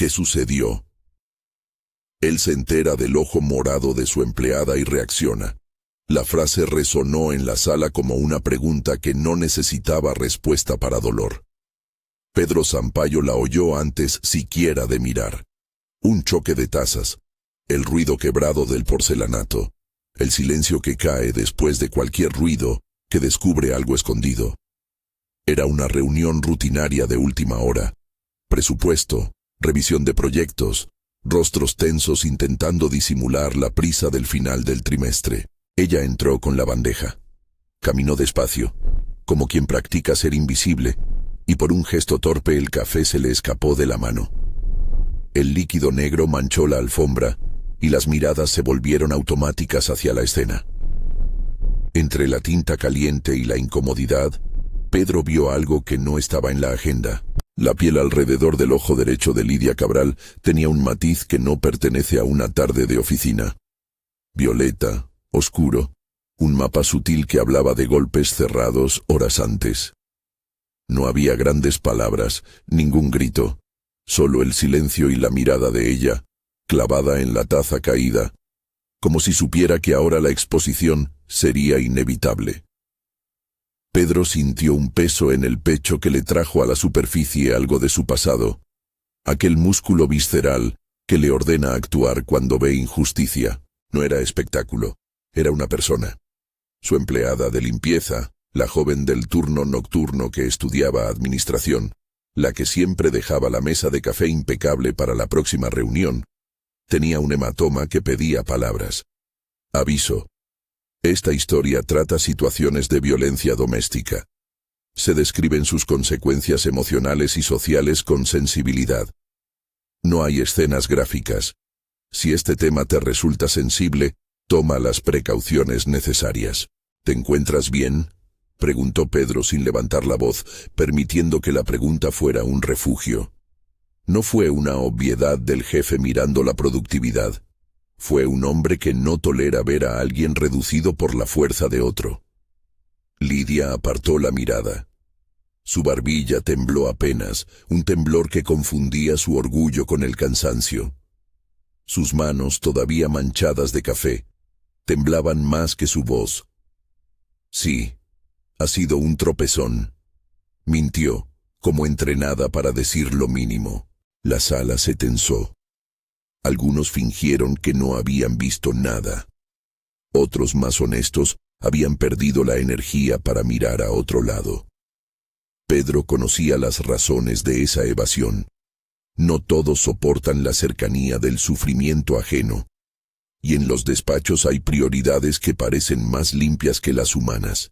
¿Qué sucedió? Él se entera del ojo morado de su empleada y reacciona. La frase resonó en la sala como una pregunta que no necesitaba respuesta para dolor. Pedro Sampaio la oyó antes siquiera de mirar. Un choque de tazas, el ruido quebrado del porcelanato, el silencio que cae después de cualquier ruido que descubre algo escondido. Era una reunión rutinaria de última hora. Presupuesto, revisión de proyectos, rostros tensos intentando disimular la prisa del final del trimestre. Ella entró con la bandeja. Caminó despacio, como quien practica ser invisible, y por un gesto torpe el café se le escapó de la mano. El líquido negro manchó la alfombra, y las miradas se volvieron automáticas hacia la escena. Entre la tinta caliente y la incomodidad, Pedro vio algo que no estaba en la agenda. La piel alrededor del ojo derecho de Lidia Cabral tenía un matiz que no pertenece a una tarde de oficina. Violeta, oscuro, un mapa sutil que hablaba de golpes cerrados horas antes. No había grandes palabras, ningún grito, solo el silencio y la mirada de ella, clavada en la taza caída, como si supiera que ahora la exposición sería inevitable. Pedro sintió un peso en el pecho que le trajo a la superficie algo de su pasado, aquel músculo visceral que le ordena actuar cuando ve injusticia. No era espectáculo, era una persona. Su empleada de limpieza, la joven del turno nocturno que estudiaba administración, la que siempre dejaba la mesa de café impecable para la próxima reunión, tenía un hematoma que pedía palabras. Aviso. Esta historia trata situaciones de violencia doméstica. Se describen sus consecuencias emocionales y sociales con sensibilidad. No hay escenas gráficas. Si este tema te resulta sensible, toma las precauciones necesarias. ¿Te encuentras bien?, preguntó Pedro sin levantar la voz, permitiendo que la pregunta fuera un refugio. No fue una obviedad del jefe mirando la productividad. Fue un hombre que no tolera ver a alguien reducido por la fuerza de otro. Lidia apartó la mirada. Su barbilla tembló apenas, un temblor que confundía su orgullo con el cansancio. Sus manos, todavía manchadas de café, temblaban más que su voz. Sí, ha sido un tropezón. Mintió, como entrenada para decir lo mínimo. La sala se tensó. Algunos fingieron que no habían visto nada. Otros, más honestos, habían perdido la energía para mirar a otro lado. Pedro conocía las razones de esa evasión. No todos soportan la cercanía del sufrimiento ajeno, y en los despachos hay prioridades que parecen más limpias que las humanas.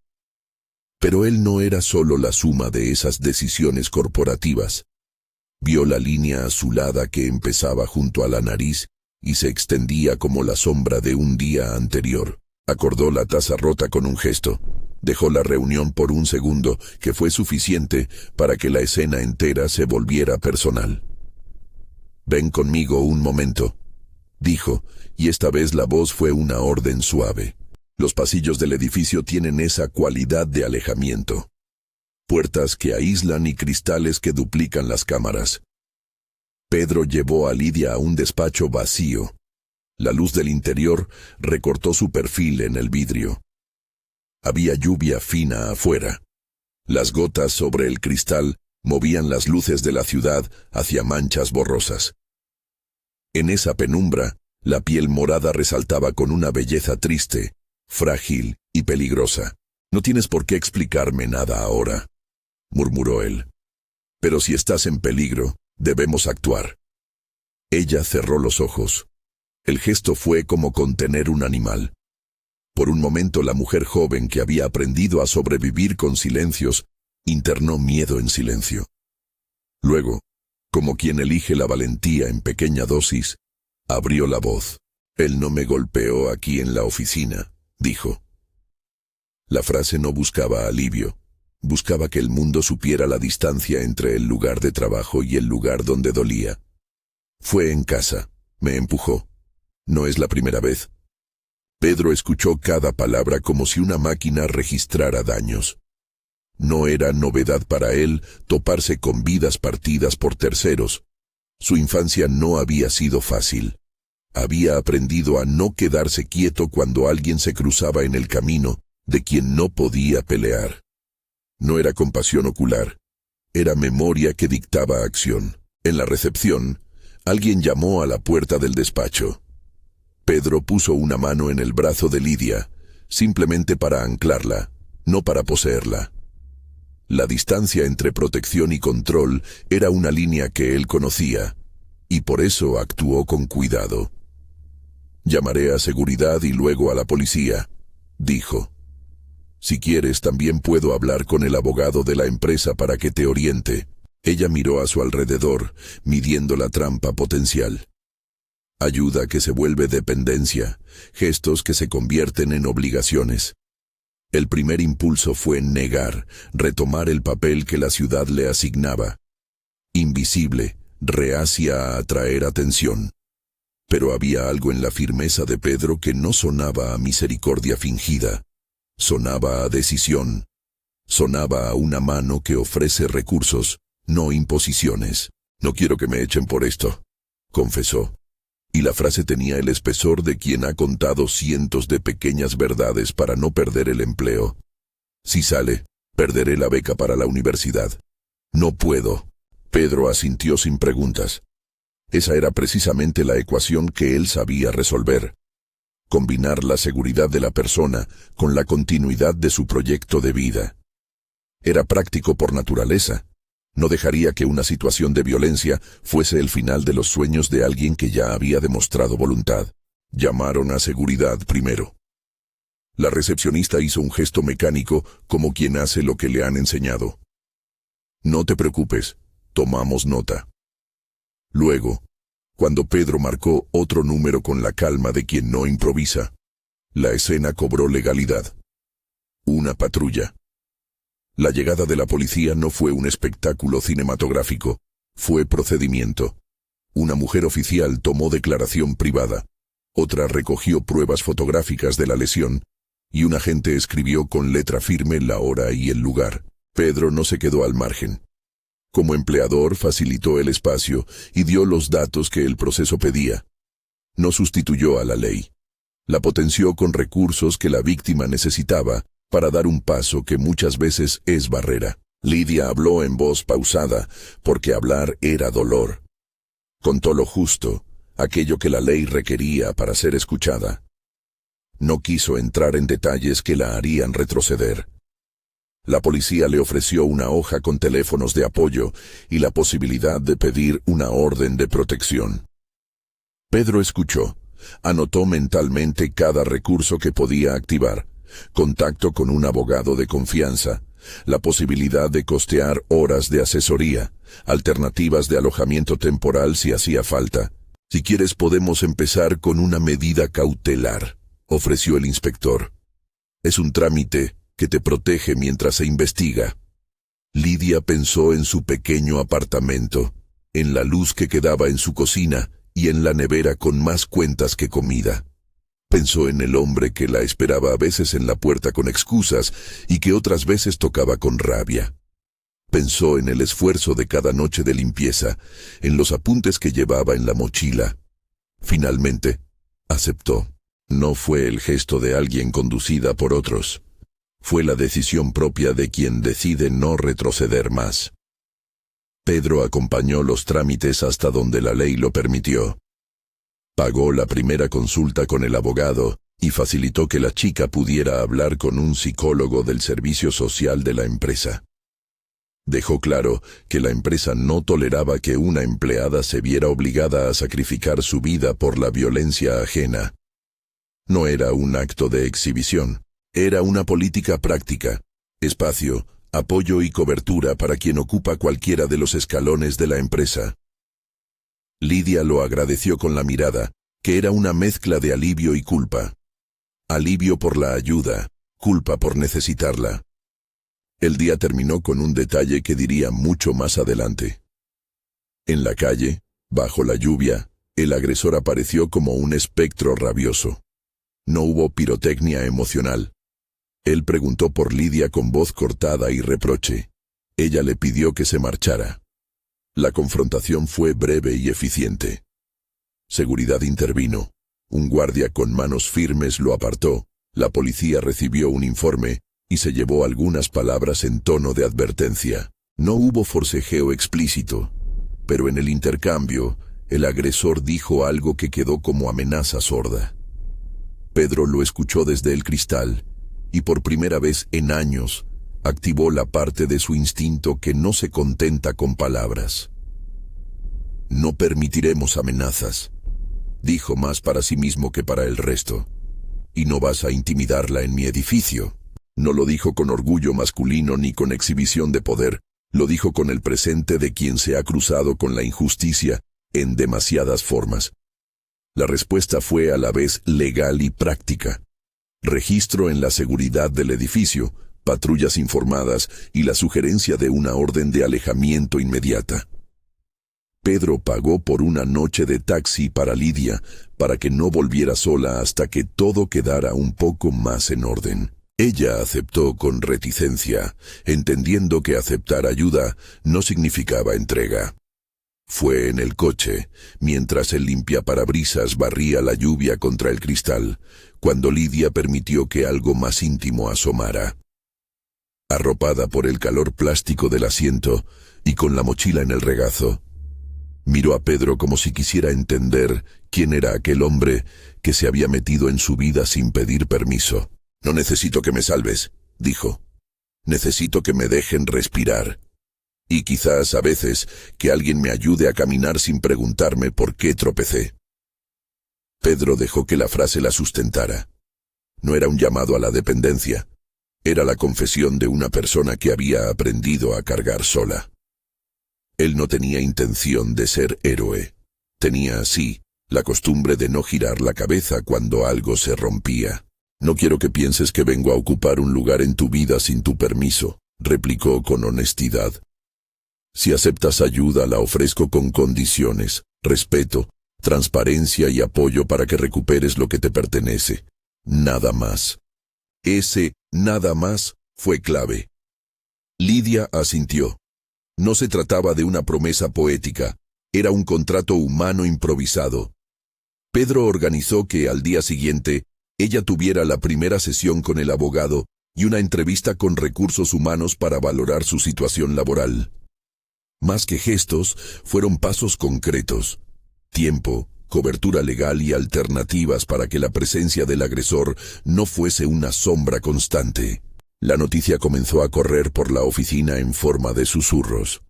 Pero él no era solo la suma de esas decisiones corporativas. Vio la línea azulada que empezaba junto a la nariz y se extendía como la sombra de un día anterior. Acordó la taza rota con un gesto. Dejó la reunión por un segundo, que fue suficiente para que la escena entera se volviera personal. «Ven conmigo un momento», dijo, y esta vez la voz fue una orden suave. Los pasillos del edificio tienen esa cualidad de alejamiento. Puertas que aíslan y cristales que duplican las cámaras. Pedro llevó a Lidia a un despacho vacío. La luz del interior recortó su perfil en el vidrio. Había lluvia fina afuera. Las gotas sobre el cristal movían las luces de la ciudad hacia manchas borrosas. En esa penumbra, la piel morada resaltaba con una belleza triste, frágil y peligrosa. «No tienes por qué explicarme nada ahora», murmuró él. «Pero si estás en peligro, debemos actuar». Ella cerró los ojos. El gesto fue como contener un animal. Por un momento la mujer joven que había aprendido a sobrevivir con silencios, internó miedo en silencio. Luego, como quien elige la valentía en pequeña dosis, abrió la voz. «Él no me golpeó aquí en la oficina», dijo. La frase no buscaba alivio. Buscaba que el mundo supiera la distancia entre el lugar de trabajo y el lugar donde dolía. «Fue en casa. Me empujó. No es la primera vez». Pedro escuchó cada palabra como si una máquina registrara daños. No era novedad para él toparse con vidas partidas por terceros, Su infancia no había sido fácil. Había aprendido a no quedarse quieto cuando alguien se cruzaba en el camino de quien no podía pelear. No era compasión ocular, era memoria que dictaba acción. En la recepción, alguien llamó a la puerta del despacho. Pedro puso una mano en el brazo de Lidia, simplemente para anclarla, no para poseerla. La distancia entre protección y control era una línea que él conocía, y por eso actuó con cuidado. «Llamaré a seguridad y luego a la policía», dijo. «Si quieres, también puedo hablar con el abogado de la empresa para que te oriente». Ella miró a su alrededor, midiendo la trampa potencial. Ayuda que se vuelve dependencia, gestos que se convierten en obligaciones. El primer impulso fue negar, retomar el papel que la ciudad le asignaba. Invisible, reacia a atraer atención. Pero había algo en la firmeza de Pedro que no sonaba a misericordia fingida. Sonaba a decisión. Sonaba a una mano que ofrece recursos, no imposiciones. «No quiero que me echen por esto», confesó. Y la frase tenía el espesor de quien ha contado cientos de pequeñas verdades para no perder el empleo. «Si sale, perderé la beca para la universidad». «No puedo». Pedro asintió sin preguntas. Esa era precisamente la ecuación que él sabía resolver. Combinar la seguridad de la persona con la continuidad de su proyecto de vida. Era práctico por naturaleza. No dejaría que una situación de violencia fuese el final de los sueños de alguien que ya había demostrado voluntad. Llamaron a seguridad primero. La recepcionista hizo un gesto mecánico como quien hace lo que le han enseñado. «No te preocupes, tomamos nota». Luego, cuando Pedro marcó otro número con la calma de quien no improvisa, la escena cobró legalidad. Una patrulla. La llegada de la policía no fue un espectáculo cinematográfico, fue procedimiento. Una mujer oficial tomó declaración privada, otra recogió pruebas fotográficas de la lesión, y un agente escribió con letra firme la hora y el lugar. Pedro no se quedó al margen. Como empleador facilitó el espacio y dio los datos que el proceso pedía. No sustituyó a la ley. La potenció con recursos que la víctima necesitaba para dar un paso que muchas veces es barrera. Lidia habló en voz pausada, porque hablar era dolor. Contó lo justo, aquello que la ley requería para ser escuchada. No quiso entrar en detalles que la harían retroceder. La policía le ofreció una hoja con teléfonos de apoyo y la posibilidad de pedir una orden de protección. Pedro escuchó, anotó mentalmente cada recurso que podía activar: contacto con un abogado de confianza, la posibilidad de costear horas de asesoría, alternativas de alojamiento temporal si hacía falta. «Si quieres podemos empezar con una medida cautelar», ofreció el inspector. «Es un trámite que te protege mientras se investiga». Lidia pensó en su pequeño apartamento, en la luz que quedaba en su cocina y en la nevera con más cuentas que comida. Pensó en el hombre que la esperaba a veces en la puerta con excusas y que otras veces tocaba con rabia. Pensó en el esfuerzo de cada noche de limpieza, en los apuntes que llevaba en la mochila. Finalmente, aceptó. No fue el gesto de alguien conducida por otros. Fue la decisión propia de quien decide no retroceder más. Pedro acompañó los trámites hasta donde la ley lo permitió. Pagó la primera consulta con el abogado y facilitó que la chica pudiera hablar con un psicólogo del servicio social de la empresa. Dejó claro que la empresa no toleraba que una empleada se viera obligada a sacrificar su vida por la violencia ajena. No era un acto de exhibición. Era una política práctica, espacio, apoyo y cobertura para quien ocupa cualquiera de los escalones de la empresa. Lidia lo agradeció con la mirada, que era una mezcla de alivio y culpa. Alivio por la ayuda, culpa por necesitarla. El día terminó con un detalle que diría mucho más adelante. En la calle, bajo la lluvia, el agresor apareció como un espectro rabioso. No hubo pirotecnia emocional. Él preguntó por Lidia con voz cortada y reproche. Ella le pidió que se marchara. La confrontación fue breve y eficiente. Seguridad intervino. Un guardia con manos firmes lo apartó. La policía recibió un informe y se llevó algunas palabras en tono de advertencia. No hubo forcejeo explícito, pero en el intercambio, el agresor dijo algo que quedó como amenaza sorda. Pedro lo escuchó desde el cristal y por primera vez en años activó la parte de su instinto que no se contenta con palabras. No permitiremos amenazas, dijo más para sí mismo que para el resto. Y no vas a intimidarla en mi edificio. No lo dijo con orgullo masculino ni con exhibición de poder, lo dijo con el presente de quien se ha cruzado con la injusticia en demasiadas formas. La respuesta fue a la vez legal y práctica. Registro en la seguridad del edificio, patrullas informadas y la sugerencia de una orden de alejamiento inmediata. Pedro pagó por una noche de taxi para Lidia, para que no volviera sola hasta que todo quedara un poco más en orden. Ella aceptó con reticencia, entendiendo que aceptar ayuda no significaba entrega. Fue en el coche, mientras el limpiaparabrisas barría la lluvia contra el cristal, cuando Lidia permitió que algo más íntimo asomara. Arropada por el calor plástico del asiento y con la mochila en el regazo, miró a Pedro como si quisiera entender quién era aquel hombre que se había metido en su vida sin pedir permiso. «No necesito que me salves», dijo. «Necesito que me dejen respirar. Y quizás a veces que alguien me ayude a caminar sin preguntarme por qué tropecé». Pedro dejó que la frase la sustentara. No era un llamado a la dependencia. Era la confesión de una persona que había aprendido a cargar sola. Él no tenía intención de ser héroe. Tenía, sí, la costumbre de no girar la cabeza cuando algo se rompía. «No quiero que pienses que vengo a ocupar un lugar en tu vida sin tu permiso», replicó con honestidad. «Si aceptas ayuda, la ofrezco con condiciones, respeto, transparencia y apoyo para que recuperes lo que te pertenece. Nada más». Ese «nada más» fue clave. Lidia asintió. No se trataba de una promesa poética, era un contrato humano improvisado. Pedro organizó que al día siguiente ella tuviera la primera sesión con el abogado y una entrevista con recursos humanos para valorar su situación laboral. Más que gestos, fueron pasos concretos. Tiempo, cobertura legal y alternativas para que la presencia del agresor no fuese una sombra constante. La noticia comenzó a correr por la oficina en forma de susurros.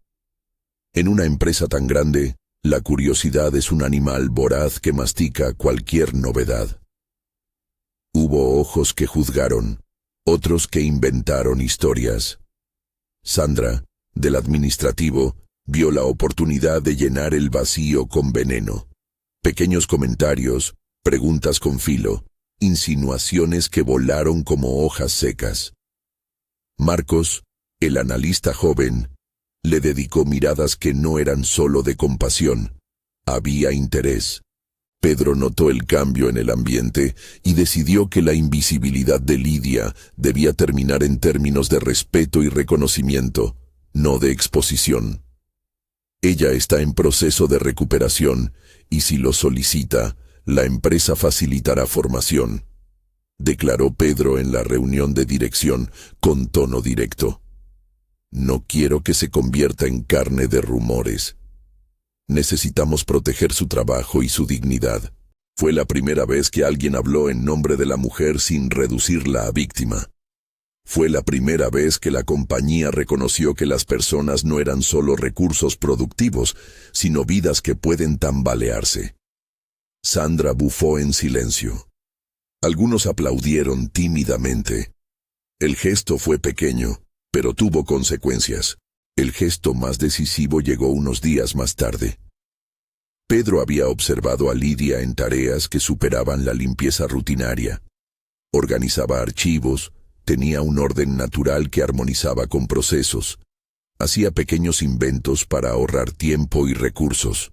En una empresa tan grande, la curiosidad es un animal voraz que mastica cualquier novedad. Hubo ojos que juzgaron, otros que inventaron historias. Sandra, del administrativo, vio la oportunidad de llenar el vacío con veneno. Pequeños comentarios, preguntas con filo, insinuaciones que volaron como hojas secas. Marcos, el analista joven, le dedicó miradas que no eran solo de compasión. Había interés. Pedro notó el cambio en el ambiente y decidió que la invisibilidad de Lidia debía terminar en términos de respeto y reconocimiento, no de exposición. Ella está en proceso de recuperación y si lo solicita, la empresa facilitará formación, declaró Pedro en la reunión de dirección con tono directo. No quiero que se convierta en carne de rumores. Necesitamos proteger su trabajo y su dignidad. Fue la primera vez que alguien habló en nombre de la mujer sin reducirla a víctima. Fue la primera vez que la compañía reconoció que las personas no eran solo recursos productivos, sino vidas que pueden tambalearse. Sandra bufó en silencio. Algunos aplaudieron tímidamente. El gesto fue pequeño, pero tuvo consecuencias. El gesto más decisivo llegó unos días más tarde. Pedro había observado a Lidia en tareas que superaban la limpieza rutinaria. Organizaba archivos, tenía un orden natural que armonizaba con procesos. Hacía pequeños inventos para ahorrar tiempo y recursos.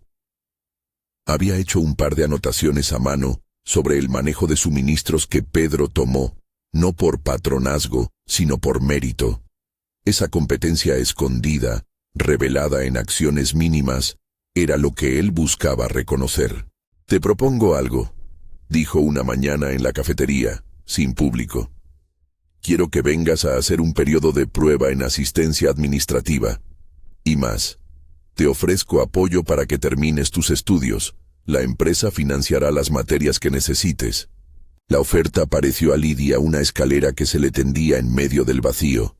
Había hecho un par de anotaciones a mano sobre el manejo de suministros que Pedro tomó, no por patronazgo, sino por mérito. Esa competencia escondida, revelada en acciones mínimas, era lo que él buscaba reconocer. «Te propongo algo», dijo una mañana en la cafetería, sin público. «Quiero que vengas a hacer un periodo de prueba en asistencia administrativa. Y más, te ofrezco apoyo para que termines tus estudios. La empresa financiará las materias que necesites». La oferta pareció a Lidia una escalera que se le tendía en medio del vacío.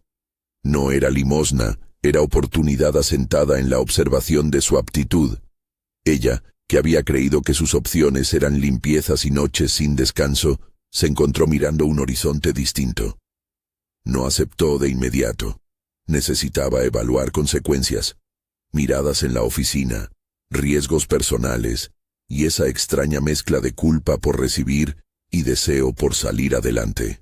No era limosna, era oportunidad asentada en la observación de su aptitud. Ella, que había creído que sus opciones eran limpiezas y noches sin descanso, se encontró mirando un horizonte distinto. No aceptó de inmediato. Necesitaba evaluar consecuencias. Miradas en la oficina, riesgos personales, y esa extraña mezcla de culpa por recibir y deseo por salir adelante.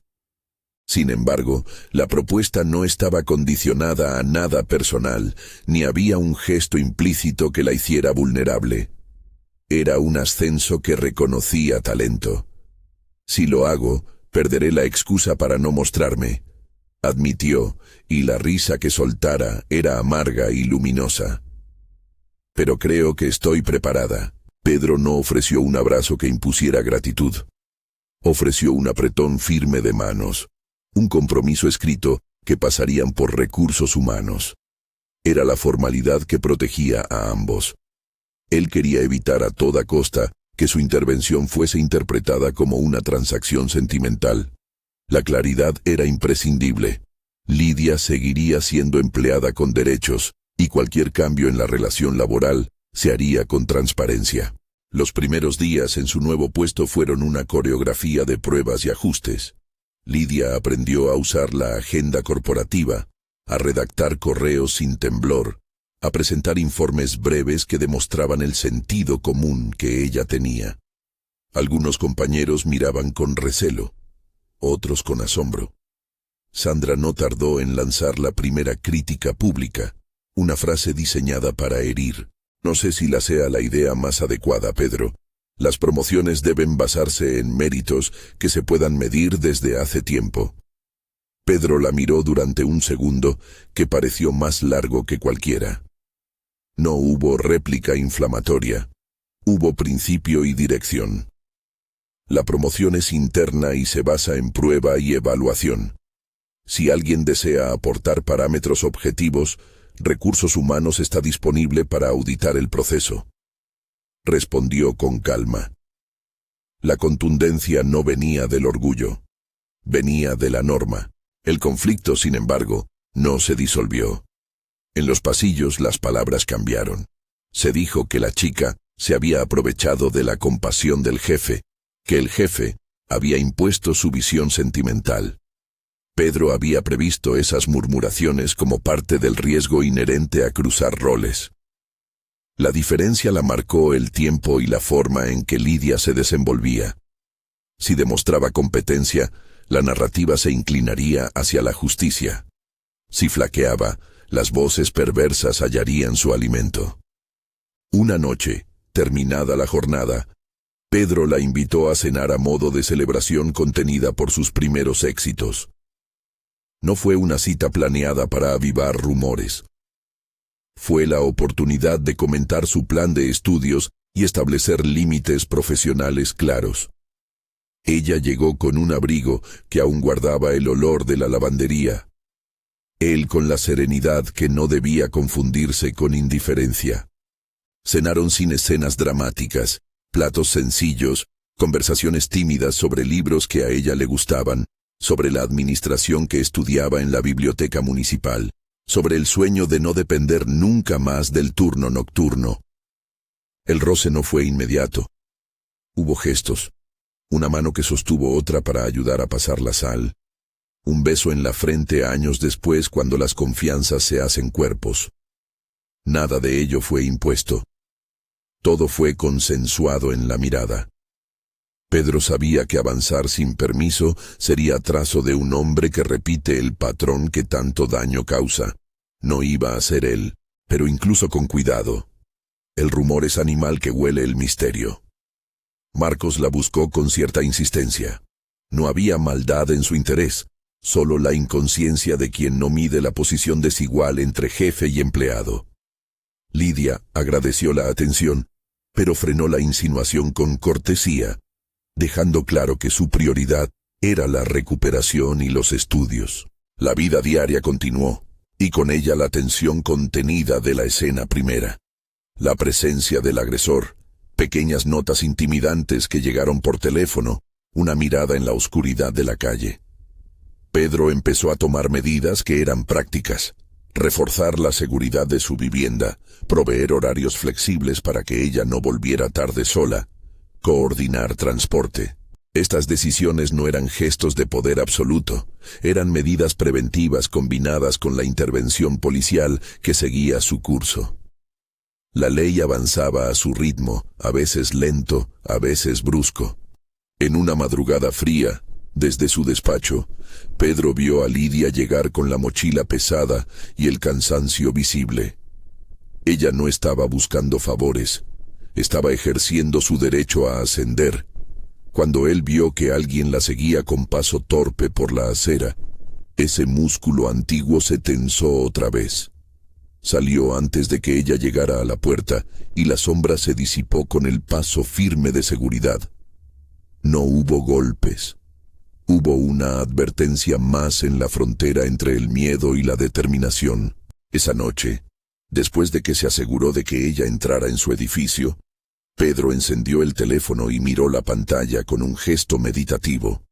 Sin embargo, la propuesta no estaba condicionada a nada personal, ni había un gesto implícito que la hiciera vulnerable. Era un ascenso que reconocía talento. «Si lo hago, perderé la excusa para no mostrarme», admitió, y la risa que soltara era amarga y luminosa. «Pero creo que estoy preparada». Pedro no ofreció un abrazo que impusiera gratitud. Ofreció un apretón firme de manos, un compromiso escrito que pasarían por recursos humanos. Era la formalidad que protegía a ambos. Él quería evitar a toda costa que su intervención fuese interpretada como una transacción sentimental. La claridad era imprescindible. Lidia seguiría siendo empleada con derechos, y cualquier cambio en la relación laboral se haría con transparencia. Los primeros días en su nuevo puesto fueron una coreografía de pruebas y ajustes. Lidia aprendió a usar la agenda corporativa, a redactar correos sin temblor, a presentar informes breves que demostraban el sentido común que ella tenía. Algunos compañeros miraban con recelo, otros con asombro. Sandra no tardó en lanzar la primera crítica pública, una frase diseñada para herir. «No sé si la sea la idea más adecuada, Pedro. Las promociones deben basarse en méritos que se puedan medir desde hace tiempo». Pedro la miró durante un segundo que pareció más largo que cualquiera. No hubo réplica inflamatoria. Hubo principio y dirección. La promoción es interna y se basa en prueba y evaluación. Si alguien desea aportar parámetros objetivos, Recursos Humanos está disponible para auditar el proceso. Respondió con calma. La contundencia no venía del orgullo. Venía de la norma. El conflicto, sin embargo, no se disolvió. En los pasillos las palabras cambiaron. Se dijo que la chica se había aprovechado de la compasión del jefe, que el jefe había impuesto su visión sentimental. Pedro había previsto esas murmuraciones como parte del riesgo inherente a cruzar roles. La diferencia la marcó el tiempo y la forma en que Lidia se desenvolvía. Si demostraba competencia, la narrativa se inclinaría hacia la justicia. Si flaqueaba, las voces perversas hallarían su alimento. Una noche, terminada la jornada, Pedro la invitó a cenar a modo de celebración contenida por sus primeros éxitos. No fue una cita planeada para avivar rumores. Fue la oportunidad de comentar su plan de estudios y establecer límites profesionales claros. Ella llegó con un abrigo que aún guardaba el olor de la lavandería. Él con la serenidad que no debía confundirse con indiferencia. Cenaron sin escenas dramáticas, platos sencillos, conversaciones tímidas sobre libros que a ella le gustaban, sobre la administración que estudiaba en la biblioteca municipal, sobre el sueño de no depender nunca más del turno nocturno. El roce no fue inmediato. Hubo gestos, una mano que sostuvo otra para ayudar a pasar la sal, un beso en la frente años después cuando las confianzas se hacen cuerpos. Nada de ello fue impuesto. Todo fue consensuado en la mirada. Pedro sabía que avanzar sin permiso sería trazo de un hombre que repite el patrón que tanto daño causa. No iba a ser él, pero incluso con cuidado. El rumor es animal que huele el misterio. Marcos la buscó con cierta insistencia. No había maldad en su interés, solo la inconsciencia de quien no mide la posición desigual entre jefe y empleado. Lidia agradeció la atención, pero frenó la insinuación con cortesía, dejando claro que su prioridad era la recuperación y los estudios. La vida diaria continuó, y con ella la tensión contenida de la escena primera. La presencia del agresor, pequeñas notas intimidantes que llegaron por teléfono, una mirada en la oscuridad de la calle. Pedro empezó a tomar medidas que eran prácticas: reforzar la seguridad de su vivienda, proveer horarios flexibles para que ella no volviera tarde sola, coordinar transporte. Estas decisiones no eran gestos de poder absoluto, eran medidas preventivas combinadas con la intervención policial que seguía su curso. La ley avanzaba a su ritmo, a veces lento, a veces brusco. En una madrugada fría, desde su despacho, Pedro vio a Lidia llegar con la mochila pesada y el cansancio visible. Ella no estaba buscando favores, estaba ejerciendo su derecho a ascender. Cuando él vio que alguien la seguía con paso torpe por la acera, ese músculo antiguo se tensó otra vez. Salió antes de que ella llegara a la puerta y la sombra se disipó con el paso firme de seguridad. No hubo golpes. Hubo una advertencia más en la frontera entre el miedo y la determinación. Esa noche, después de que se aseguró de que ella entrara en su edificio, Pedro encendió el teléfono y miró la pantalla con un gesto meditativo.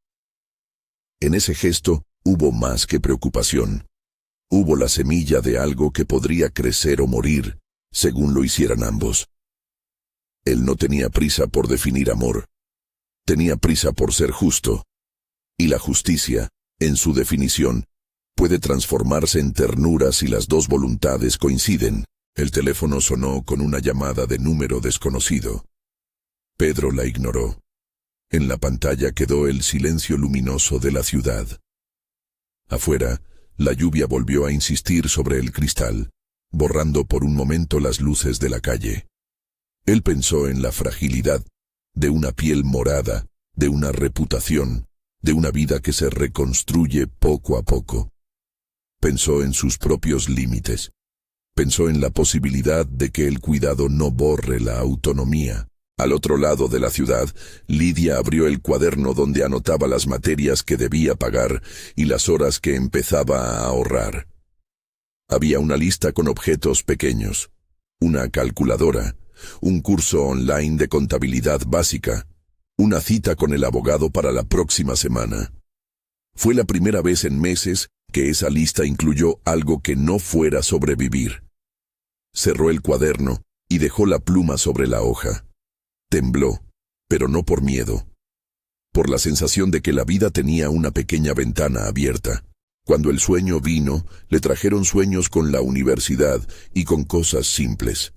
En ese gesto hubo más que preocupación. Hubo la semilla de algo que podría crecer o morir, según lo hicieran ambos. Él no tenía prisa por definir amor. Tenía prisa por ser justo. Y la justicia, en su definición, puede transformarse en ternura si las dos voluntades coinciden. El teléfono sonó con una llamada de número desconocido. Pedro la ignoró. En la pantalla quedó el silencio luminoso de la ciudad. Afuera, la lluvia volvió a insistir sobre el cristal, borrando por un momento las luces de la calle. Él pensó en la fragilidad de una piel morada, de una reputación, de una vida que se reconstruye poco a poco. Pensó en sus propios límites. Pensó en la posibilidad de que el cuidado no borre la autonomía. Al otro lado de la ciudad, Lidia abrió el cuaderno donde anotaba las materias que debía pagar y las horas que empezaba a ahorrar. Había una lista con objetos pequeños, una calculadora, un curso online de contabilidad básica, una cita con el abogado para la próxima semana. Fue la primera vez en meses que esa lista incluyó algo que no fuera sobrevivir. Cerró el cuaderno y dejó la pluma sobre la hoja. Tembló, pero no por miedo. Por la sensación de que la vida tenía una pequeña ventana abierta. Cuando el sueño vino, le trajeron sueños con la universidad y con cosas simples.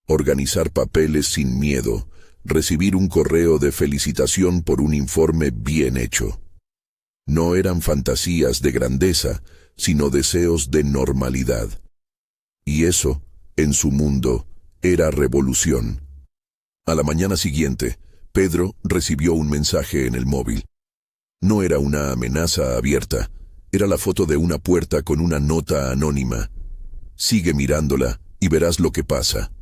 Organizar papeles sin miedo, recibir un correo de felicitación por un informe bien hecho. No eran fantasías de grandeza, sino deseos de normalidad. Y eso, en su mundo, era revolución. A la mañana siguiente, Pedro recibió un mensaje en el móvil. No era una amenaza abierta, era la foto de una puerta con una nota anónima. Sigue mirándola y verás lo que pasa.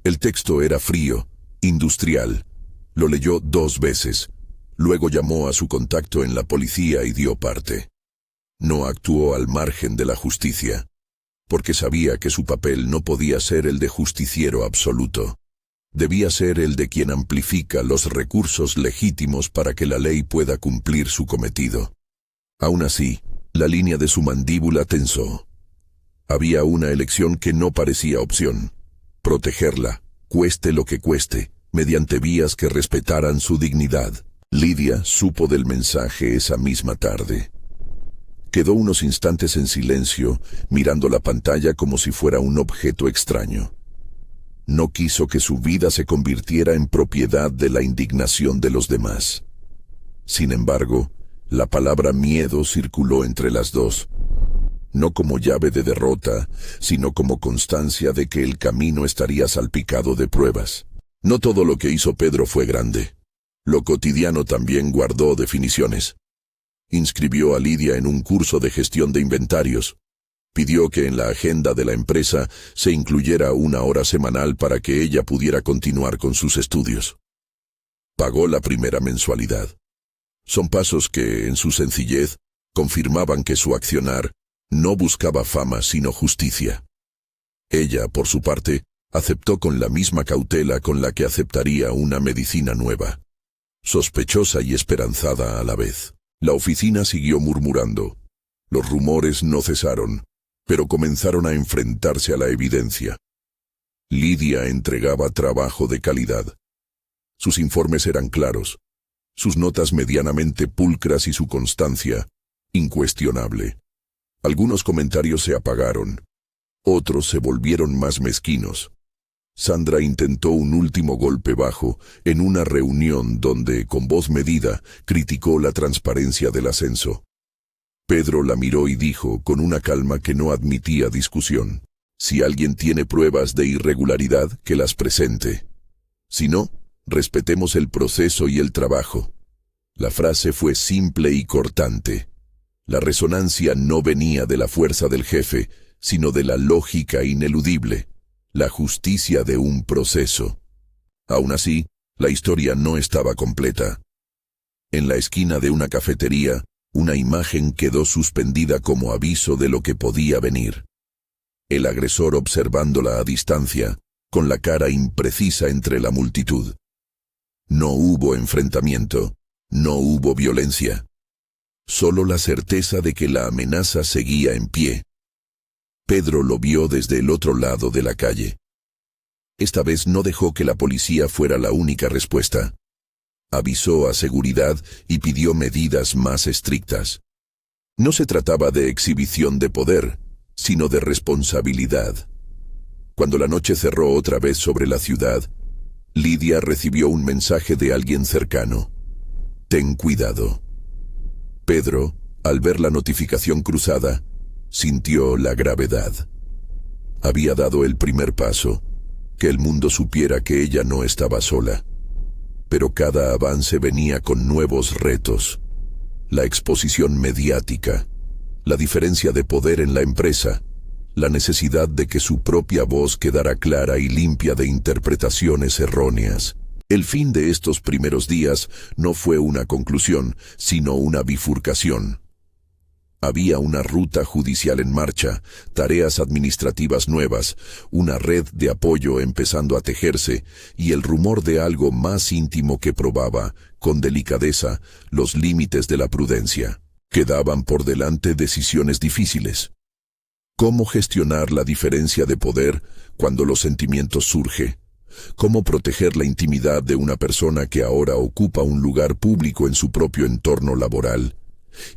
El texto era frío, industrial. Lo leyó 2 veces. Luego llamó a su contacto en la policía y dio parte. No actuó al margen de la justicia, porque sabía que su papel no podía ser el de justiciero absoluto. Debía ser el de quien amplifica los recursos legítimos para que la ley pueda cumplir su cometido. Aún así, la línea de su mandíbula tensó. Había una elección que no parecía opción: protegerla, cueste lo que cueste, mediante vías que respetaran su dignidad. Lidia supo del mensaje esa misma tarde. Quedó unos instantes en silencio, mirando la pantalla como si fuera un objeto extraño. No quiso que su vida se convirtiera en propiedad de la indignación de los demás. Sin embargo, la palabra miedo circuló entre las dos, no como llave de derrota, sino como constancia de que el camino estaría salpicado de pruebas. No todo lo que hizo Pedro fue grande. Lo cotidiano también guardó definiciones. Inscribió a Lidia en un curso de gestión de inventarios. Pidió que en la agenda de la empresa se incluyera 1 hora semanal para que ella pudiera continuar con sus estudios. Pagó la primera mensualidad. Son pasos que, en su sencillez, confirmaban que su accionar no buscaba fama sino justicia. Ella, por su parte, aceptó con la misma cautela con la que aceptaría una medicina nueva. Sospechosa y esperanzada a la vez. La oficina siguió murmurando. Los rumores no cesaron, pero comenzaron a enfrentarse a la evidencia. Lidia entregaba trabajo de calidad. Sus informes eran claros, sus notas medianamente pulcras y su constancia incuestionable. Algunos comentarios se apagaron, otros se volvieron más mezquinos. Sandra intentó un último golpe bajo en una reunión donde, con voz medida, criticó la transparencia del ascenso. Pedro la miró y dijo, con una calma que no admitía discusión: si alguien tiene pruebas de irregularidad, que las presente. Si no, respetemos el proceso y el trabajo. La frase fue simple y cortante. La resonancia no venía de la fuerza del jefe, sino de la lógica ineludible, la justicia de un proceso. Aún así, la historia no estaba completa. En la esquina de una cafetería, una imagen quedó suspendida como aviso de lo que podía venir. El agresor observándola a distancia, con la cara imprecisa entre la multitud. No hubo enfrentamiento, no hubo violencia. Solo la certeza de que la amenaza seguía en pie. Pedro lo vio desde el otro lado de la calle. Esta vez no dejó que la policía fuera la única respuesta. Avisó a seguridad y pidió medidas más estrictas. No se trataba de exhibición de poder, sino de responsabilidad. Cuando la noche cerró otra vez sobre la ciudad, Lidia recibió un mensaje de alguien cercano. Ten cuidado. Pedro, al ver la notificación cruzada, sintió la gravedad. Había dado el primer paso, que el mundo supiera que ella no estaba sola. Pero cada avance venía con nuevos retos. La exposición mediática, la diferencia de poder en la empresa, la necesidad de que su propia voz quedara clara y limpia de interpretaciones erróneas. El fin de estos primeros días no fue una conclusión, sino una bifurcación. Había una ruta judicial en marcha, tareas administrativas nuevas, una red de apoyo empezando a tejerse y el rumor de algo más íntimo que probaba, con delicadeza, los límites de la prudencia. Quedaban por delante decisiones difíciles. ¿Cómo gestionar la diferencia de poder cuando los sentimientos surgen? ¿Cómo proteger la intimidad de una persona que ahora ocupa un lugar público en su propio entorno laboral?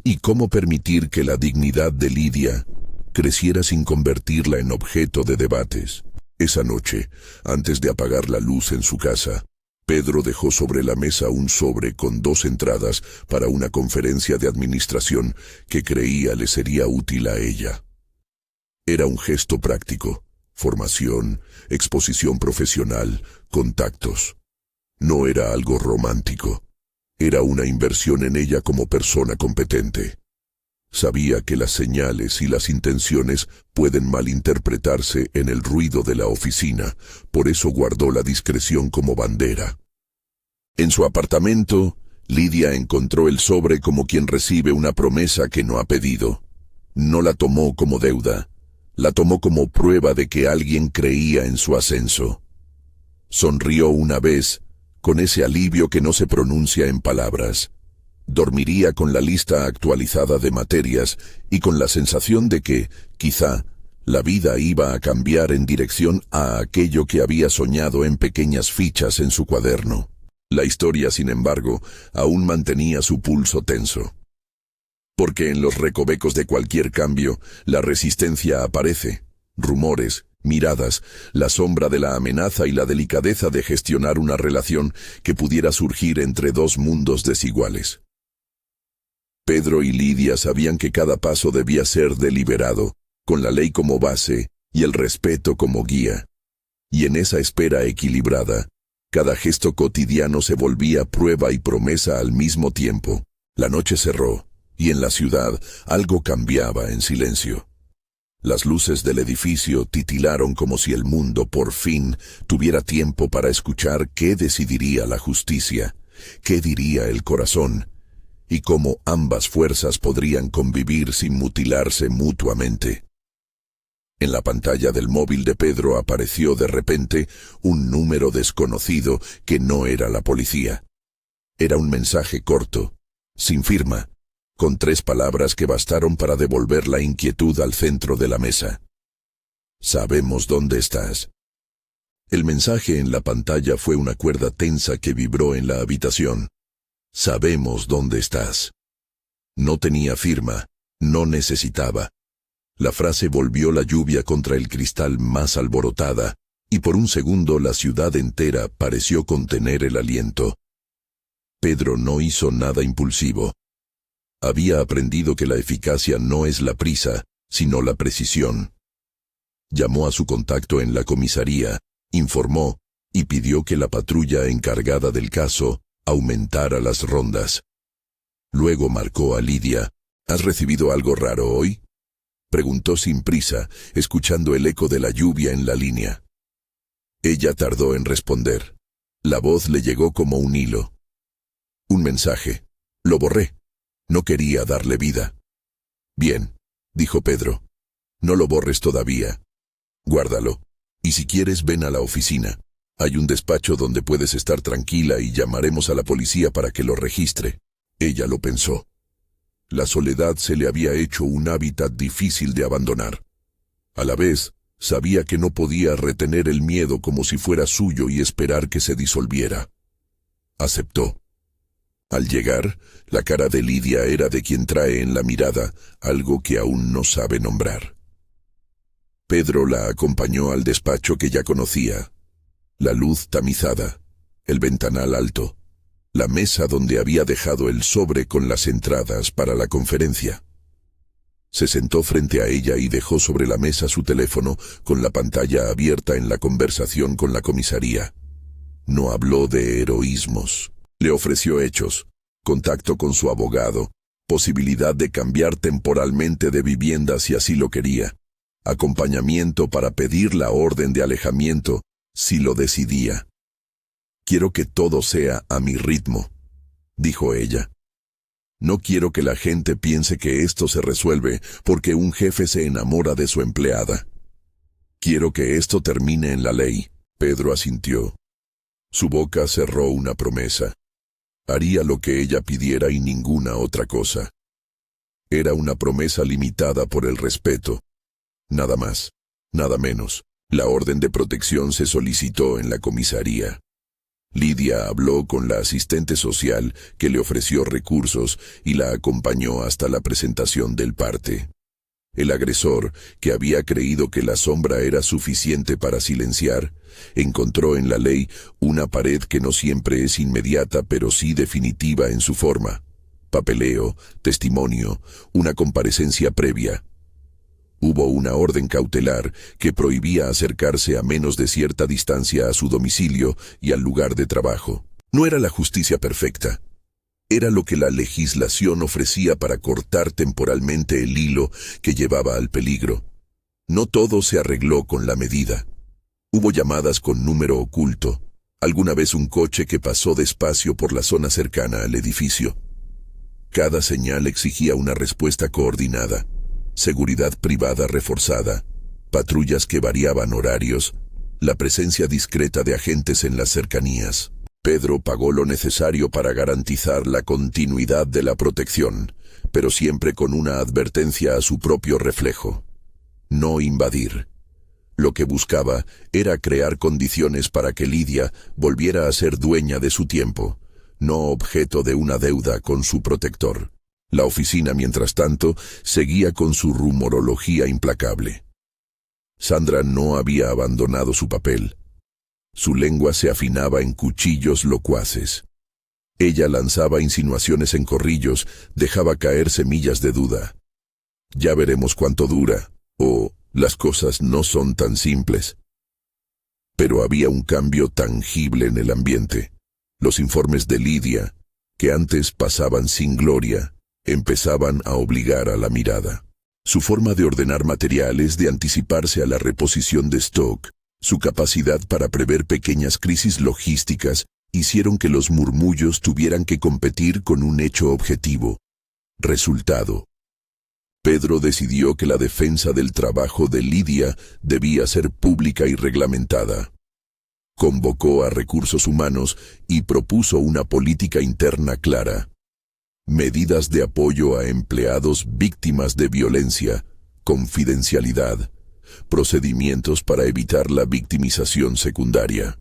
¿Y cómo permitir que la dignidad de Lidia creciera sin convertirla en objeto de debates? Esa noche, antes de apagar la luz en su casa, Pedro dejó sobre la mesa un sobre con 2 entradas para una conferencia de administración que creía le sería útil a ella. Era un gesto práctico, formación, exposición profesional, contactos. No era algo romántico. Era una inversión en ella como persona competente. Sabía que las señales y las intenciones pueden malinterpretarse en el ruido de la oficina, por eso guardó la discreción como bandera. En su apartamento, Lidia encontró el sobre como quien recibe una promesa que no ha pedido. No la tomó como deuda, la tomó como prueba de que alguien creía en su ascenso. Sonrió una vez, con ese alivio que no se pronuncia en palabras. Dormiría con la lista actualizada de materias y con la sensación de que, quizá, la vida iba a cambiar en dirección a aquello que había soñado en pequeñas fichas en su cuaderno. La historia, sin embargo, aún mantenía su pulso tenso. Porque en los recovecos de cualquier cambio, la resistencia aparece. Rumores, miradas, la sombra de la amenaza y la delicadeza de gestionar una relación que pudiera surgir entre 2 mundos desiguales. Pedro y Lidia sabían que cada paso debía ser deliberado, con la ley como base y el respeto como guía. Y en esa espera equilibrada, cada gesto cotidiano se volvía prueba y promesa al mismo tiempo. La noche cerró, y en la ciudad algo cambiaba en silencio. Las luces del edificio titilaron como si el mundo por fin tuviera tiempo para escuchar qué decidiría la justicia, qué diría el corazón, y cómo ambas fuerzas podrían convivir sin mutilarse mutuamente. En la pantalla del móvil de Pedro apareció de repente un número desconocido que no era la policía. Era un mensaje corto, sin firma, con 3 palabras que bastaron para devolver la inquietud al centro de la mesa. Sabemos dónde estás. El mensaje en la pantalla fue una cuerda tensa que vibró en la habitación. Sabemos dónde estás. No tenía firma, no necesitaba. La frase volvió la lluvia contra el cristal más alborotada, y por un segundo la ciudad entera pareció contener el aliento. Pedro no hizo nada impulsivo. Había aprendido que la eficacia no es la prisa, sino la precisión. Llamó a su contacto en la comisaría, informó y pidió que la patrulla encargada del caso aumentara las rondas. Luego marcó a Lidia. ¿Has recibido algo raro hoy?, preguntó sin prisa, escuchando el eco de la lluvia en la línea. Ella tardó en responder. La voz le llegó como un hilo. Un mensaje. Lo borré. No quería darle vida. Bien, dijo Pedro. No lo borres todavía. Guárdalo. Y si quieres, ven a la oficina. Hay un despacho donde puedes estar tranquila y llamaremos a la policía para que lo registre. Ella lo pensó. La soledad se le había hecho un hábitat difícil de abandonar. A la vez, sabía que no podía retener el miedo como si fuera suyo y esperar que se disolviera. Aceptó. Al llegar, la cara de Lidia era de quien trae en la mirada algo que aún no sabe nombrar. Pedro la acompañó al despacho que ya conocía. La luz tamizada, el ventanal alto, la mesa donde había dejado el sobre con las entradas para la conferencia. Se sentó frente a ella y dejó sobre la mesa su teléfono con la pantalla abierta en la conversación con la comisaría. No habló de heroísmos. Le ofreció hechos, contacto con su abogado, posibilidad de cambiar temporalmente de vivienda si así lo quería, acompañamiento para pedir la orden de alejamiento si lo decidía. Quiero que todo sea a mi ritmo, dijo ella. No quiero que la gente piense que esto se resuelve porque un jefe se enamora de su empleada. Quiero que esto termine en la ley. Pedro asintió. Su boca cerró una promesa. Haría lo que ella pidiera y ninguna otra cosa. Era una promesa limitada por el respeto. Nada más, nada menos. La orden de protección se solicitó en la comisaría. Lidia habló con la asistente social que le ofreció recursos y la acompañó hasta la presentación del parte. El agresor, que había creído que la sombra era suficiente para silenciar, encontró en la ley una pared que no siempre es inmediata pero sí definitiva en su forma. Papeleo, testimonio, una comparecencia previa. Hubo una orden cautelar que prohibía acercarse a menos de cierta distancia a su domicilio y al lugar de trabajo. No era la justicia perfecta. Era lo que la legislación ofrecía para cortar temporalmente el hilo que llevaba al peligro. No todo se arregló con la medida. Hubo llamadas con número oculto, alguna vez un coche que pasó despacio por la zona cercana al edificio. Cada señal exigía una respuesta coordinada. Seguridad privada reforzada, patrullas que variaban horarios, la presencia discreta de agentes en las cercanías. Pedro pagó lo necesario para garantizar la continuidad de la protección, pero siempre con una advertencia a su propio reflejo. No invadir. Lo que buscaba era crear condiciones para que Lidia volviera a ser dueña de su tiempo, no objeto de una deuda con su protector. La oficina, mientras tanto, seguía con su rumorología implacable. Sandra no había abandonado su papel. Su lengua se afinaba en cuchillos locuaces. Ella lanzaba insinuaciones en corrillos, dejaba caer semillas de duda. Ya veremos cuánto dura, o las cosas no son tan simples. Pero había un cambio tangible en el ambiente. Los informes de Lidia, que antes pasaban sin gloria, empezaban a obligar a la mirada. Su forma de ordenar materiales, de anticiparse a la reposición de stock, su capacidad para prever pequeñas crisis logísticas, hicieron que los murmullos tuvieran que competir con un hecho objetivo. Resultado. Pedro decidió que la defensa del trabajo de Lidia debía ser pública y reglamentada. Convocó a recursos humanos y propuso una política interna clara. Medidas de apoyo a empleados víctimas de violencia, confidencialidad, procedimientos para evitar la victimización secundaria.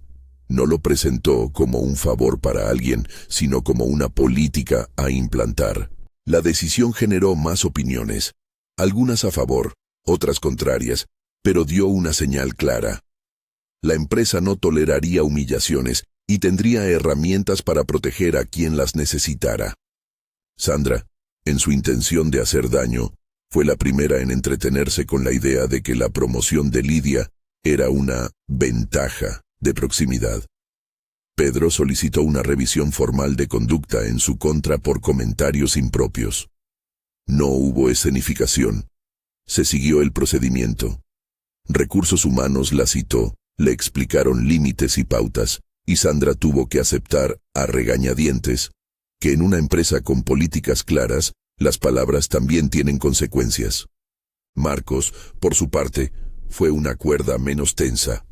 No lo presentó como un favor para alguien, sino como una política a implantar. La decisión generó más opiniones, algunas a favor, otras contrarias, pero dio una señal clara. La empresa no toleraría humillaciones y tendría herramientas para proteger a quien las necesitara. Sandra, en su intención de hacer daño, fue la primera en entretenerse con la idea de que la promoción de Lidia era una ventaja de proximidad. Pedro solicitó una revisión formal de conducta en su contra por comentarios impropios. No hubo escenificación. Se siguió el procedimiento. Recursos Humanos la citó, le explicaron límites y pautas, y Sandra tuvo que aceptar, a regañadientes, que en una empresa con políticas claras, las palabras también tienen consecuencias. Marcos, por su parte, fue una cuerda menos tensa.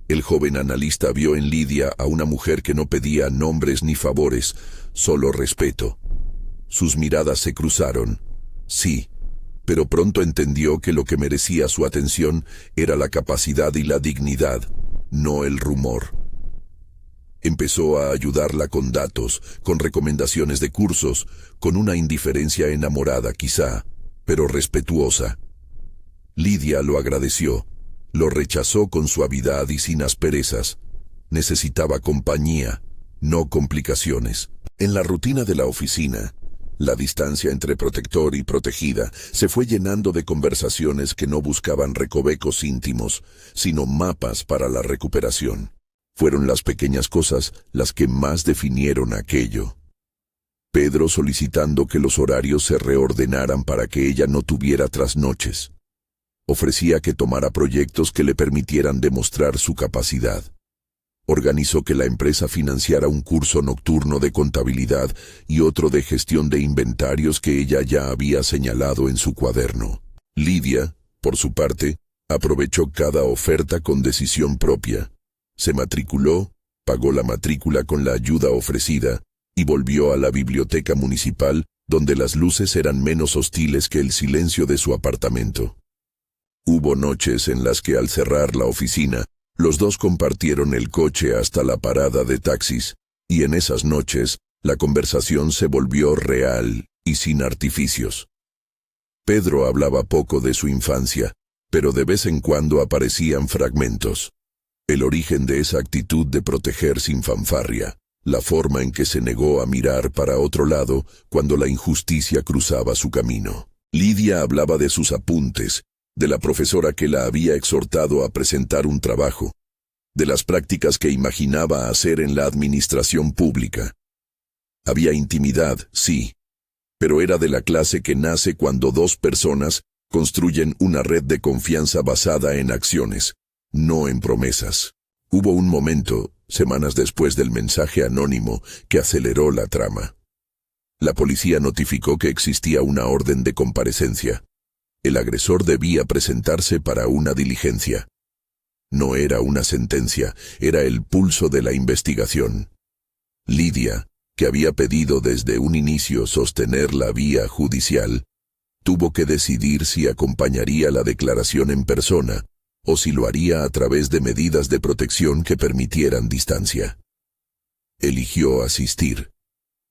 El joven analista vio en Lidia a una mujer que no pedía nombres ni favores, solo respeto. Sus miradas se cruzaron. Sí, pero pronto entendió que lo que merecía su atención era la capacidad y la dignidad, no el rumor. Empezó a ayudarla con datos, con recomendaciones de cursos, con una indiferencia enamorada quizá, pero respetuosa. Lidia lo agradeció, lo rechazó con suavidad y sin asperezas. Necesitaba compañía, no complicaciones. En la rutina de la oficina, la distancia entre protector y protegida se fue llenando de conversaciones que no buscaban recovecos íntimos, sino mapas para la recuperación. Fueron las pequeñas cosas las que más definieron aquello. Pedro solicitando que los horarios se reordenaran para que ella no tuviera trasnoches. Ofrecía que tomara proyectos que le permitieran demostrar su capacidad. Organizó que la empresa financiara un curso nocturno de contabilidad y otro de gestión de inventarios que ella ya había señalado en su cuaderno. Lidia, por su parte, aprovechó cada oferta con decisión propia. Se matriculó, pagó la matrícula con la ayuda ofrecida y volvió a la biblioteca municipal, donde las luces eran menos hostiles que el silencio de su apartamento. Hubo noches en las que al cerrar la oficina, los dos compartieron el coche hasta la parada de taxis, y en esas noches, la conversación se volvió real y sin artificios. Pedro hablaba poco de su infancia, pero de vez en cuando aparecían fragmentos. El origen de esa actitud de proteger sin fanfarria, la forma en que se negó a mirar para otro lado cuando la injusticia cruzaba su camino. Lidia hablaba de sus apuntes, de la profesora que la había exhortado a presentar un trabajo, de las prácticas que imaginaba hacer en la administración pública. Había intimidad, sí, pero era de la clase que nace cuando dos personas construyen una red de confianza basada en acciones, no en promesas. Hubo un momento, semanas después del mensaje anónimo, que aceleró la trama. La policía notificó que existía una orden de comparecencia. El agresor debía presentarse para una diligencia. No era una sentencia, era el pulso de la investigación. Lidia, que había pedido desde un inicio sostener la vía judicial, tuvo que decidir si acompañaría la declaración en persona o si lo haría a través de medidas de protección que permitieran distancia. Eligió asistir.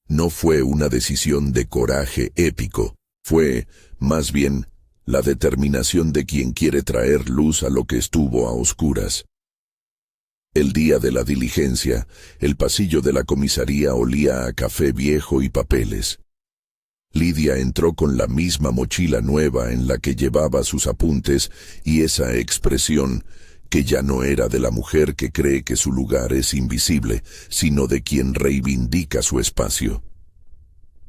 No fue una decisión de coraje épico, fue, más bien, la determinación de quien quiere traer luz a lo que estuvo a oscuras. El día de la diligencia, el pasillo de la comisaría olía a café viejo y papeles. Lidia entró con la misma mochila nueva en la que llevaba sus apuntes y esa expresión, que ya no era de la mujer que cree que su lugar es invisible, sino de quien reivindica su espacio.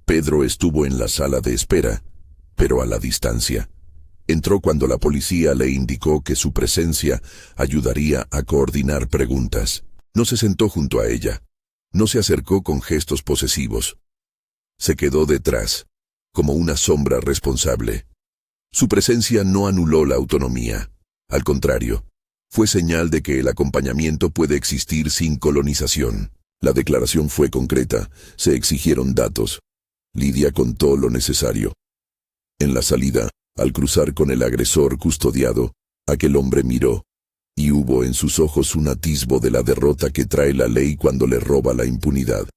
Pedro estuvo en la sala de espera, pero a la distancia. Entró cuando la policía le indicó que su presencia ayudaría a coordinar preguntas. No se sentó junto a ella. No se acercó con gestos posesivos. Se quedó detrás, como una sombra responsable. Su presencia no anuló la autonomía. Al contrario, fue señal de que el acompañamiento puede existir sin colonización. La declaración fue concreta, se exigieron datos. Lidia contó lo necesario. En la salida, al cruzar con el agresor custodiado, aquel hombre miró, y hubo en sus ojos un atisbo de la derrota que trae la ley cuando le roba la impunidad.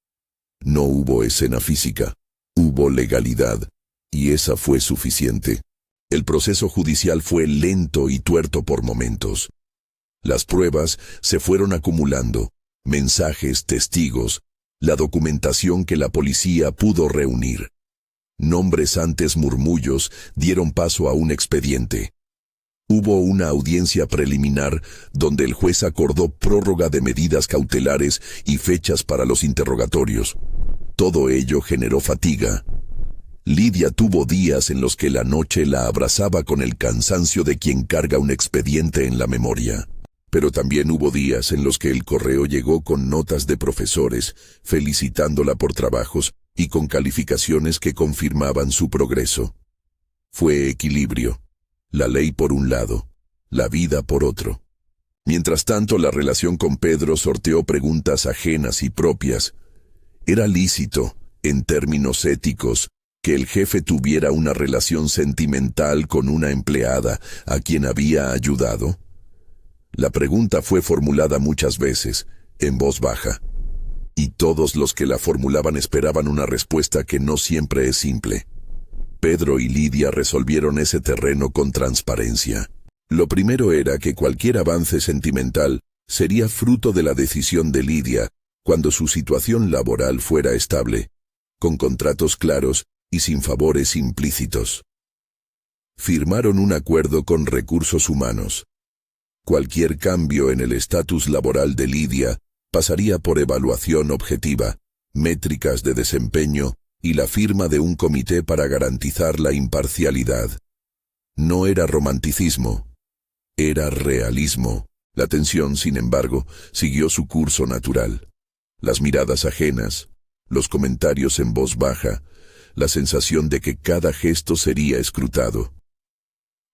No hubo escena física, hubo legalidad, y esa fue suficiente. El proceso judicial fue lento y tuerto por momentos. Las pruebas se fueron acumulando, mensajes, testigos, la documentación que la policía pudo reunir. Nombres antes murmullos dieron paso a un expediente. Hubo una audiencia preliminar donde el juez acordó prórroga de medidas cautelares y fechas para los interrogatorios. Todo ello generó fatiga. Lidia tuvo días en los que la noche la abrazaba con el cansancio de quien carga un expediente en la memoria. Pero también hubo días en los que el correo llegó con notas de profesores, felicitándola por trabajos y con calificaciones que confirmaban su progreso. Fue equilibrio. La ley por un lado, la vida por otro. Mientras tanto, la relación con Pedro sorteó preguntas ajenas y propias. ¿Era lícito, en términos éticos, que el jefe tuviera una relación sentimental con una empleada a quien había ayudado? La pregunta fue formulada muchas veces, en voz baja, y todos los que la formulaban esperaban una respuesta que no siempre es simple. Pedro y Lidia resolvieron ese terreno con transparencia. Lo primero era que cualquier avance sentimental sería fruto de la decisión de Lidia cuando su situación laboral fuera estable, con contratos claros y sin favores implícitos. Firmaron un acuerdo con Recursos Humanos. Cualquier cambio en el estatus laboral de Lidia pasaría por evaluación objetiva, métricas de desempeño y la firma de un comité para garantizar la imparcialidad. No era romanticismo, era realismo. La tensión, sin embargo, siguió su curso natural. Las miradas ajenas, los comentarios en voz baja, la sensación de que cada gesto sería escrutado.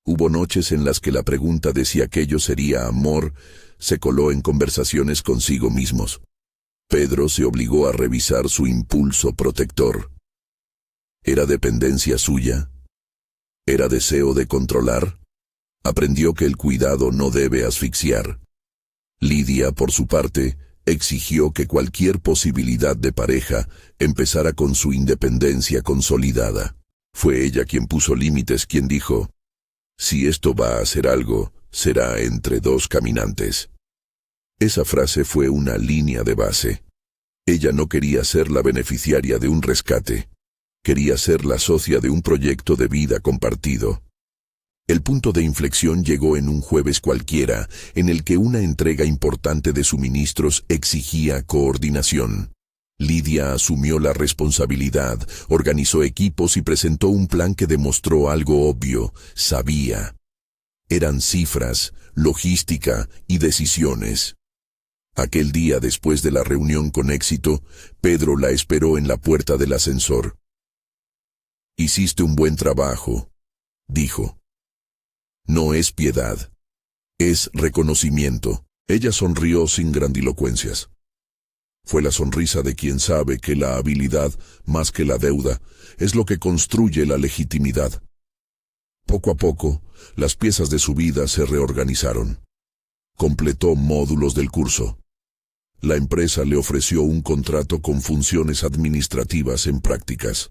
Hubo noches en las que la pregunta de si aquello sería amor se coló en conversaciones consigo mismos. Pedro se obligó a revisar su impulso protector. ¿Era dependencia suya? ¿Era deseo de controlar? Aprendió que el cuidado no debe asfixiar. Lidia, por su parte, exigió que cualquier posibilidad de pareja empezara con su independencia consolidada. Fue ella quien puso límites, quien dijo: «Si esto va a ser algo, será entre dos caminantes». Esa frase fue una línea de base. Ella no quería ser la beneficiaria de un rescate. Quería ser la socia de un proyecto de vida compartido. El punto de inflexión llegó en un jueves cualquiera, en el que una entrega importante de suministros exigía coordinación. Lidia asumió la responsabilidad, organizó equipos y presentó un plan que demostró algo obvio: sabía. Eran cifras, logística y decisiones. Aquel día, después de la reunión con éxito, Pedro la esperó en la puerta del ascensor. «Hiciste un buen trabajo», dijo. «No es piedad, es reconocimiento». Ella sonrió sin grandilocuencias. Fue la sonrisa de quien sabe que la habilidad, más que la deuda, es lo que construye la legitimidad. Poco a poco, las piezas de su vida se reorganizaron. Completó módulos del curso. La empresa le ofreció un contrato con funciones administrativas en prácticas.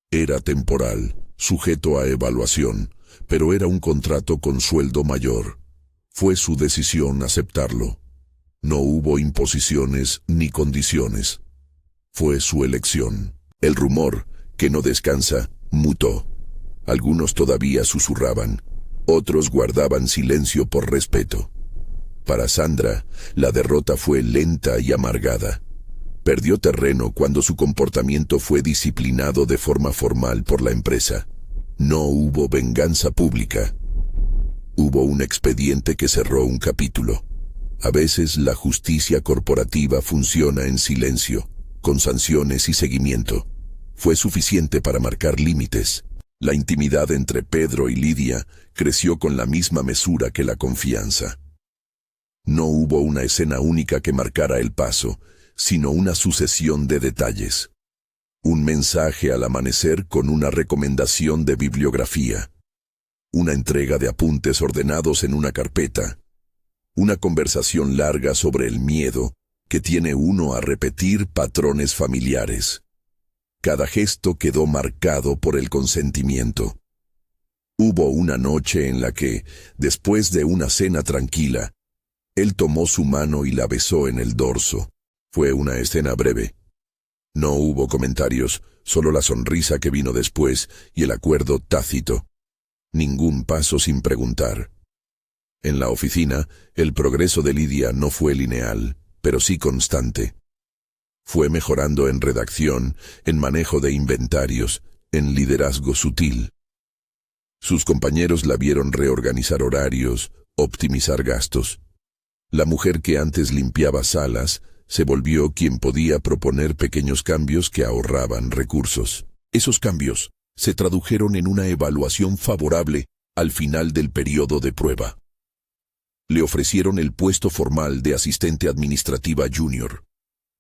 Era temporal, sujeto a evaluación, pero era un contrato con sueldo mayor. Fue su decisión aceptarlo. No hubo imposiciones ni condiciones. Fue su elección. El rumor, que no descansa, mutó. Algunos todavía susurraban, otros guardaban silencio por respeto. Para Sandra, la derrota fue lenta y amargada. Perdió terreno cuando su comportamiento fue disciplinado de forma formal por la empresa. No hubo venganza pública. Hubo un expediente que cerró un capítulo. A veces la justicia corporativa funciona en silencio, con sanciones y seguimiento. Fue suficiente para marcar límites. La intimidad entre Pedro y Lidia creció con la misma mesura que la confianza. No hubo una escena única que marcara el paso, sino una sucesión de detalles. Un mensaje al amanecer con una recomendación de bibliografía. Una entrega de apuntes ordenados en una carpeta. Una conversación larga sobre el miedo que tiene uno a repetir patrones familiares. Cada gesto quedó marcado por el consentimiento. Hubo una noche en la que, después de una cena tranquila, él tomó su mano y la besó en el dorso. Fue una escena breve. No hubo comentarios, solo la sonrisa que vino después y el acuerdo tácito. Ningún paso sin preguntar. En la oficina, el progreso de Lidia no fue lineal, pero sí constante. Fue mejorando en redacción, en manejo de inventarios, en liderazgo sutil. Sus compañeros la vieron reorganizar horarios, optimizar gastos. La mujer que antes limpiaba salas se volvió quien podía proponer pequeños cambios que ahorraban recursos. Esos cambios se tradujeron en una evaluación favorable al final del periodo de prueba. Le ofrecieron el puesto formal de asistente administrativa junior.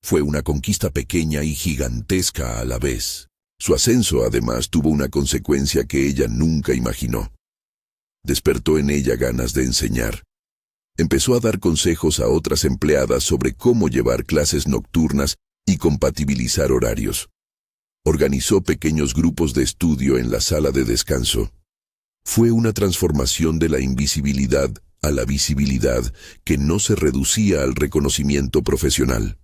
Fue una conquista pequeña y gigantesca a la vez. Su ascenso, además, tuvo una consecuencia que ella nunca imaginó. Despertó en ella ganas de enseñar. Empezó a dar consejos a otras empleadas sobre cómo llevar clases nocturnas y compatibilizar horarios. Organizó pequeños grupos de estudio en la sala de descanso. Fue una transformación de la invisibilidad a la visibilidad que no se reducía al reconocimiento profesional.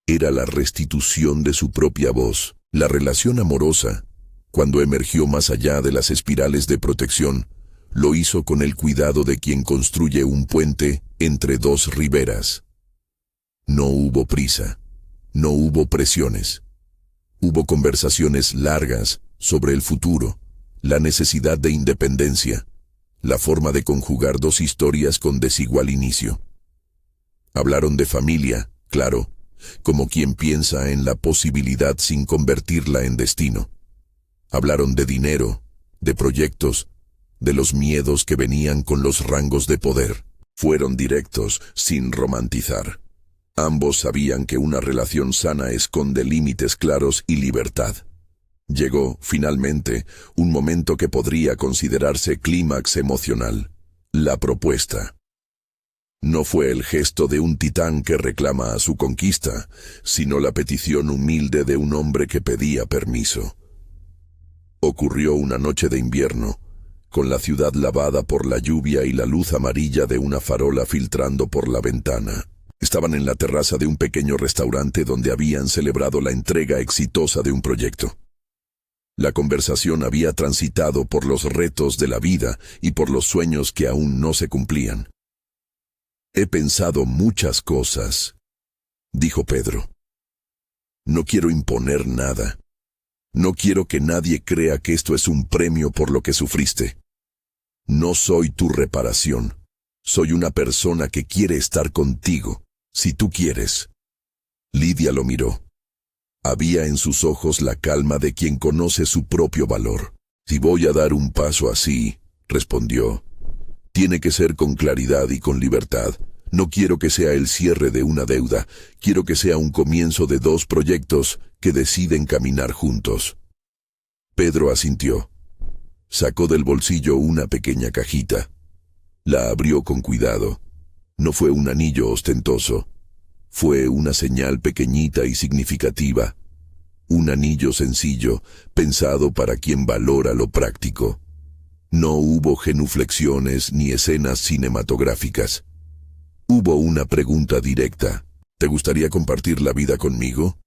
Era la restitución de su propia voz. La relación amorosa, cuando emergió más allá de las espirales de protección, lo hizo con el cuidado de quien construye un puente entre dos riberas. No hubo prisa, no hubo presiones. Hubo conversaciones largas sobre el futuro, la necesidad de independencia, la forma de conjugar dos historias con desigual inicio. Hablaron de familia, claro, como quien piensa en la posibilidad sin convertirla en destino. Hablaron de dinero, de proyectos, de los miedos que venían con los rangos de poder. Fueron directos, sin romantizar. Ambos sabían que una relación sana esconde límites claros y libertad. Llegó, finalmente, un momento que podría considerarse clímax emocional. La propuesta. No fue el gesto de un titán que reclama a su conquista, sino la petición humilde de un hombre que pedía permiso. Ocurrió una noche de invierno, con la ciudad lavada por la lluvia y la luz amarilla de una farola filtrando por la ventana. Estaban en la terraza de un pequeño restaurante donde habían celebrado la entrega exitosa de un proyecto. La conversación había transitado por los retos de la vida y por los sueños que aún no se cumplían. «He pensado muchas cosas», dijo Pedro. «No quiero imponer nada. No quiero que nadie crea que esto es un premio por lo que sufriste. No soy tu reparación. Soy una persona que quiere estar contigo, si tú quieres». Lidia lo miró. Había en sus ojos la calma de quien conoce su propio valor. «Si voy a dar un paso así», respondió, «tiene que ser con claridad y con libertad. No quiero que sea el cierre de una deuda. Quiero que sea un comienzo de dos proyectos que deciden caminar juntos». Pedro asintió. Sacó del bolsillo una pequeña cajita. La abrió con cuidado. No fue un anillo ostentoso. Fue una señal pequeñita y significativa. Un anillo sencillo, pensado para quien valora lo práctico. No hubo genuflexiones ni escenas cinematográficas. Hubo una pregunta directa. ¿Te gustaría compartir la vida conmigo?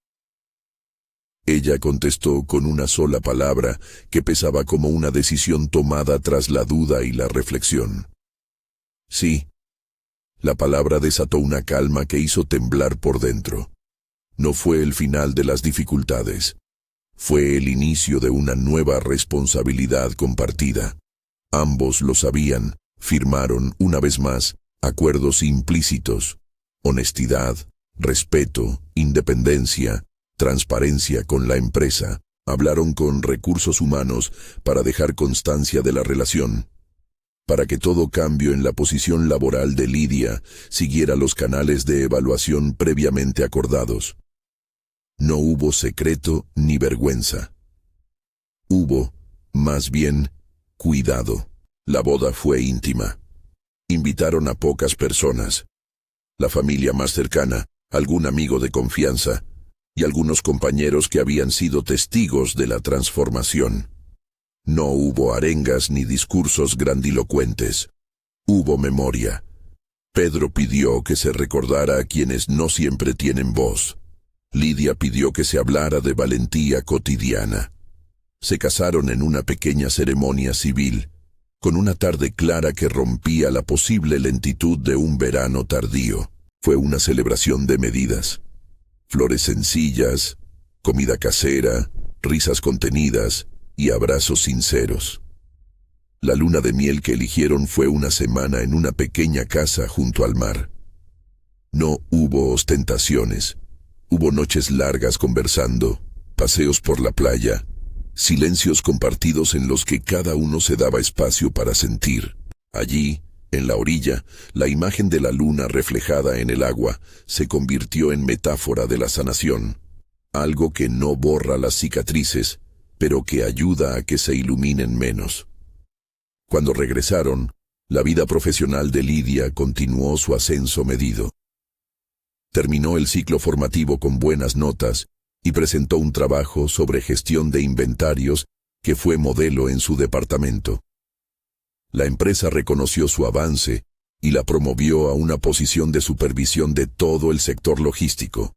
Ella contestó con una sola palabra que pesaba como una decisión tomada tras la duda y la reflexión. Sí. La palabra desató una calma que hizo temblar por dentro. No fue el final de las dificultades. Fue el inicio de una nueva responsabilidad compartida. Ambos lo sabían, firmaron, una vez más, acuerdos implícitos: honestidad, respeto, independencia, transparencia con la empresa. Hablaron con recursos humanos para dejar constancia de la relación, para que todo cambio en la posición laboral de Lidia siguiera los canales de evaluación previamente acordados. No hubo secreto ni vergüenza. Hubo, más bien, cuidado. La boda fue íntima. Invitaron a pocas personas: la familia más cercana, algún amigo de confianza y algunos compañeros que habían sido testigos de la transformación. No hubo arengas ni discursos grandilocuentes. Hubo memoria. Pedro pidió que se recordara a quienes no siempre tienen voz. Lidia pidió que se hablara de valentía cotidiana. Se casaron en una pequeña ceremonia civil, con una tarde clara que rompía la posible lentitud de un verano tardío. Fue una celebración de medidas. Flores sencillas, comida casera, risas contenidas y abrazos sinceros. La luna de miel que eligieron fue una semana en una pequeña casa junto al mar. No hubo ostentaciones. Hubo noches largas conversando, paseos por la playa, silencios compartidos en los que cada uno se daba espacio para sentir. Allí, en la orilla, la imagen de la luna reflejada en el agua se convirtió en metáfora de la sanación, algo que no borra las cicatrices, pero que ayuda a que se iluminen menos. Cuando regresaron, la vida profesional de Lidia continuó su ascenso medido. Terminó el ciclo formativo con buenas notas y presentó un trabajo sobre gestión de inventarios que fue modelo en su departamento. La empresa reconoció su avance y la promovió a una posición de supervisión de todo el sector logístico.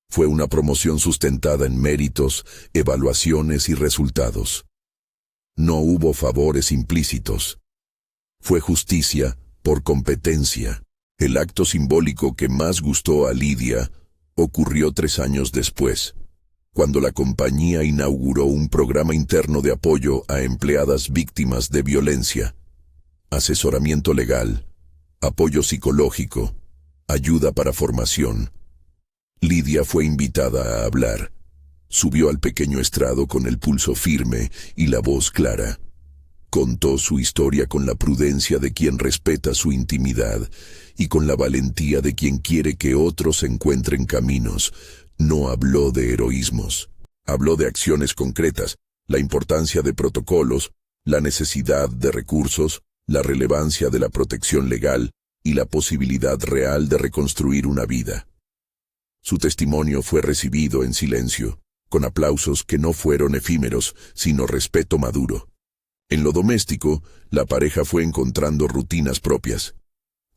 Fue una promoción sustentada en méritos, evaluaciones y resultados. No hubo favores implícitos. Fue justicia por competencia. El acto simbólico que más gustó a Lidia ocurrió 3 años después, cuando la compañía inauguró un programa interno de apoyo a empleadas víctimas de violencia, asesoramiento legal, apoyo psicológico, ayuda para formación. Lidia fue invitada a hablar. Subió al pequeño estrado con el pulso firme y la voz clara. Contó su historia con la prudencia de quien respeta su intimidad y con la valentía de quien quiere que otros encuentren caminos. No habló de heroísmos. Habló de acciones concretas, la importancia de protocolos, la necesidad de recursos, la relevancia de la protección legal y la posibilidad real de reconstruir una vida. Su testimonio fue recibido en silencio, con aplausos que no fueron efímeros, sino respeto maduro. En lo doméstico, la pareja fue encontrando rutinas propias.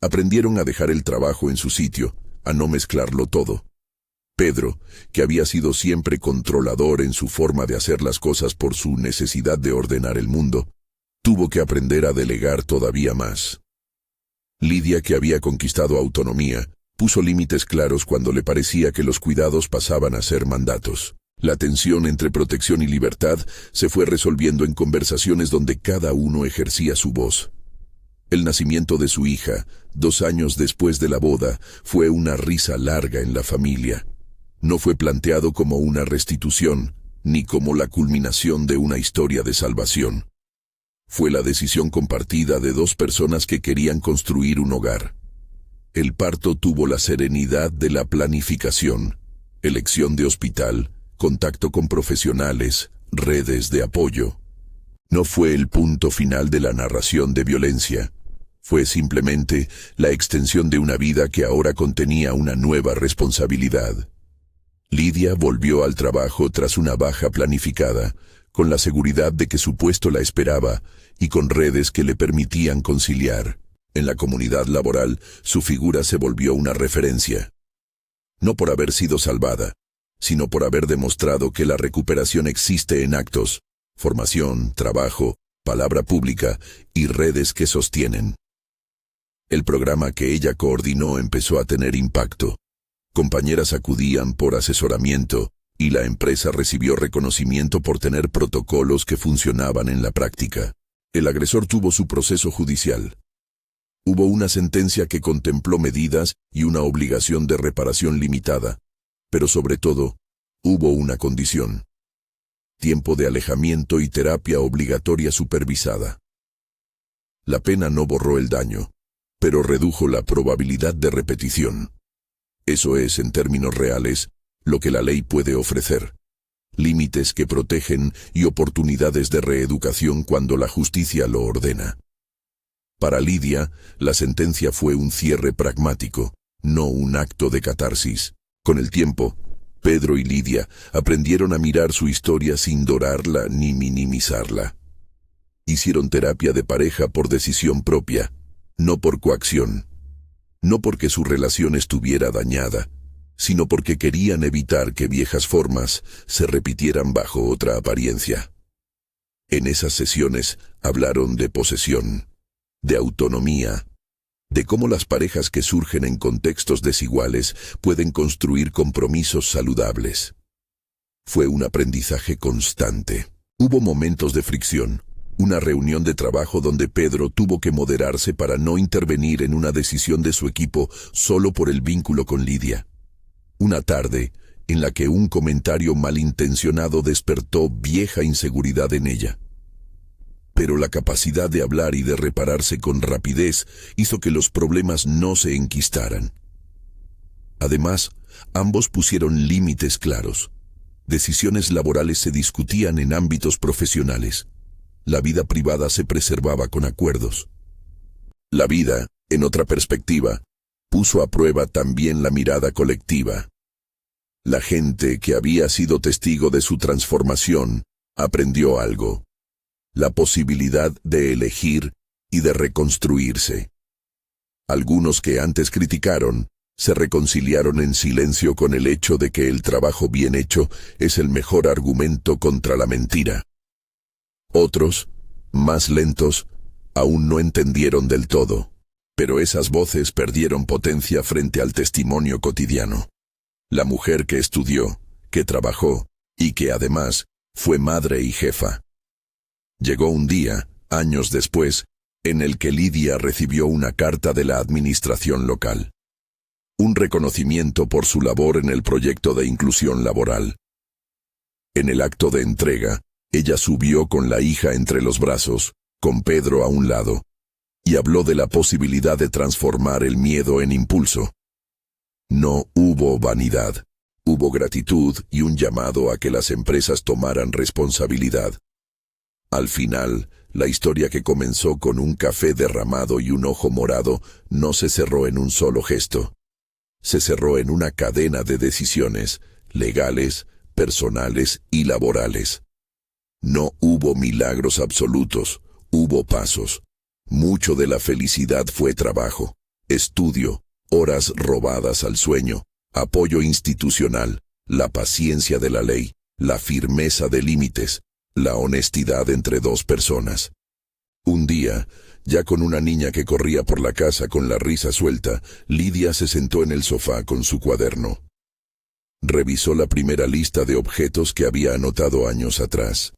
Aprendieron a dejar el trabajo en su sitio, a no mezclarlo todo. Pedro, que había sido siempre controlador en su forma de hacer las cosas por su necesidad de ordenar el mundo, tuvo que aprender a delegar todavía más. Lidia, que había conquistado autonomía, puso límites claros cuando le parecía que los cuidados pasaban a ser mandatos. La tensión entre protección y libertad se fue resolviendo en conversaciones donde cada uno ejercía su voz. El nacimiento de su hija, 2 años después de la boda, fue una risa larga en la familia. No fue planteado como una restitución, ni como la culminación de una historia de salvación. Fue la decisión compartida de 2 personas que querían construir un hogar. El parto tuvo la serenidad de la planificación, elección de hospital, contacto con profesionales, redes de apoyo. No fue el punto final de la narración de violencia. Fue simplemente la extensión de una vida que ahora contenía una nueva responsabilidad. Lidia volvió al trabajo tras una baja planificada, con la seguridad de que su puesto la esperaba y con redes que le permitían conciliar. En la comunidad laboral, su figura se volvió una referencia. No por haber sido salvada, sino por haber demostrado que la recuperación existe en actos, formación, trabajo, palabra pública y redes que sostienen. El programa que ella coordinó empezó a tener impacto. Compañeras acudían por asesoramiento y la empresa recibió reconocimiento por tener protocolos que funcionaban en la práctica. El agresor tuvo su proceso judicial. Hubo una sentencia que contempló medidas y una obligación de reparación limitada, pero sobre todo, hubo una condición: tiempo de alejamiento y terapia obligatoria supervisada. La pena no borró el daño, pero redujo la probabilidad de repetición. Eso es, en términos reales, lo que la ley puede ofrecer: límites que protegen y oportunidades de reeducación cuando la justicia lo ordena. Para Lidia, la sentencia fue un cierre pragmático, no un acto de catarsis. Con el tiempo, Pedro y Lidia aprendieron a mirar su historia sin dorarla ni minimizarla. Hicieron terapia de pareja por decisión propia, no por coacción. No porque su relación estuviera dañada, sino porque querían evitar que viejas formas se repitieran bajo otra apariencia. En esas sesiones hablaron de posesión, de autonomía, de cómo las parejas que surgen en contextos desiguales pueden construir compromisos saludables. Fue un aprendizaje constante. Hubo momentos de fricción. Una reunión de trabajo donde Pedro tuvo que moderarse para no intervenir en una decisión de su equipo solo por el vínculo con Lidia. Una tarde en la que un comentario malintencionado despertó vieja inseguridad en ella. Pero la capacidad de hablar y de repararse con rapidez hizo que los problemas no se enquistaran. Además, ambos pusieron límites claros. Decisiones laborales se discutían en ámbitos profesionales. La vida privada se preservaba con acuerdos. La vida, en otra perspectiva, puso a prueba también la mirada colectiva. La gente que había sido testigo de su transformación aprendió algo: la posibilidad de elegir y de reconstruirse. Algunos que antes criticaron se reconciliaron en silencio con el hecho de que el trabajo bien hecho es el mejor argumento contra la mentira. Otros, más lentos, aún no entendieron del todo, pero esas voces perdieron potencia frente al testimonio cotidiano. La mujer que estudió, que trabajó y que además fue madre y jefa. Llegó un día, años después, en el que Lidia recibió una carta de la administración local. Un reconocimiento por su labor en el proyecto de inclusión laboral. En el acto de entrega, ella subió con la hija entre los brazos, con Pedro a un lado, y habló de la posibilidad de transformar el miedo en impulso. No hubo vanidad, hubo gratitud y un llamado a que las empresas tomaran responsabilidad. Al final, la historia que comenzó con un café derramado y un ojo morado no se cerró en un solo gesto. Se cerró en una cadena de decisiones, legales, personales y laborales. No hubo milagros absolutos, hubo pasos. Mucho de la felicidad fue trabajo, estudio, horas robadas al sueño, apoyo institucional, la paciencia de la ley, la firmeza de límites, la honestidad entre dos personas. Un día, ya con una niña que corría por la casa con la risa suelta, Lidia se sentó en el sofá con su cuaderno. Revisó la primera lista de objetos que había anotado años atrás.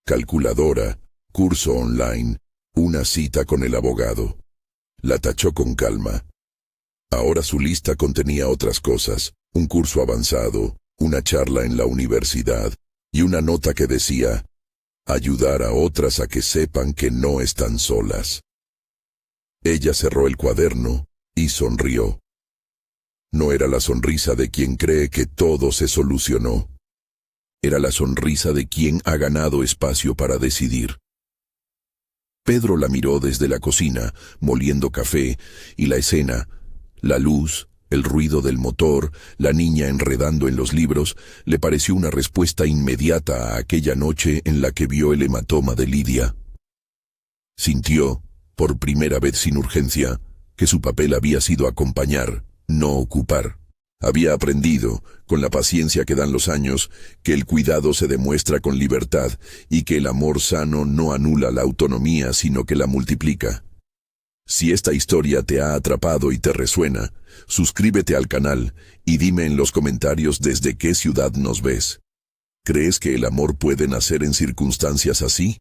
Calculadora, curso online, una cita con el abogado. La tachó con calma. Ahora su lista contenía otras cosas: un curso avanzado, una charla en la universidad y una nota que decía: ayudar a otras a que sepan que no están solas. Ella cerró el cuaderno y sonrió. No era la sonrisa de quien cree que todo se solucionó. Era la sonrisa de quien ha ganado espacio para decidir. Pedro la miró desde la cocina, moliendo café, y la escena, la luz, el ruido del motor, la niña enredando en los libros, le pareció una respuesta inmediata a aquella noche en la que vio el hematoma de Lidia. Sintió, por primera vez sin urgencia, que su papel había sido acompañar, no ocupar. Había aprendido, con la paciencia que dan los años, que el cuidado se demuestra con libertad y que el amor sano no anula la autonomía sino que la multiplica. Si esta historia te ha atrapado y te resuena, suscríbete al canal y dime en los comentarios desde qué ciudad nos ves. ¿Crees que el amor puede nacer en circunstancias así?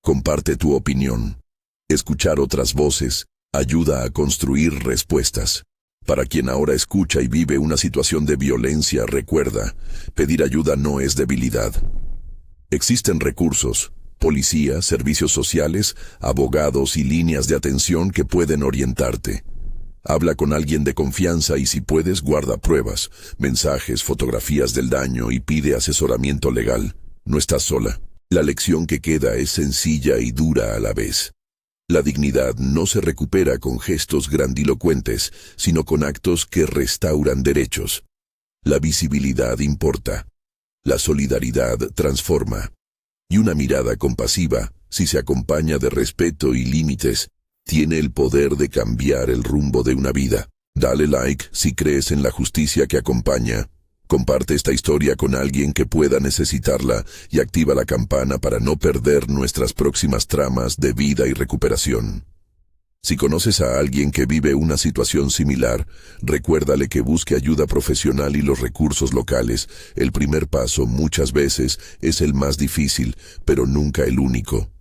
Comparte tu opinión. Escuchar otras voces ayuda a construir respuestas. Para quien ahora escucha y vive una situación de violencia, recuerda, pedir ayuda no es debilidad. Existen recursos, policía, servicios sociales, abogados y líneas de atención que pueden orientarte. Habla con alguien de confianza y si puedes, guarda pruebas, mensajes, fotografías del daño y pide asesoramiento legal. No estás sola. La lección que queda es sencilla y dura a la vez. La dignidad no se recupera con gestos grandilocuentes, sino con actos que restauran derechos. La visibilidad importa. La solidaridad transforma. Y una mirada compasiva, si se acompaña de respeto y límites, tiene el poder de cambiar el rumbo de una vida. Dale like si crees en la justicia que acompaña. Comparte esta historia con alguien que pueda necesitarla y activa la campana para no perder nuestras próximas tramas de vida y recuperación. Si conoces a alguien que vive una situación similar, recuérdale que busque ayuda profesional y los recursos locales. El primer paso muchas veces es el más difícil, pero nunca el único.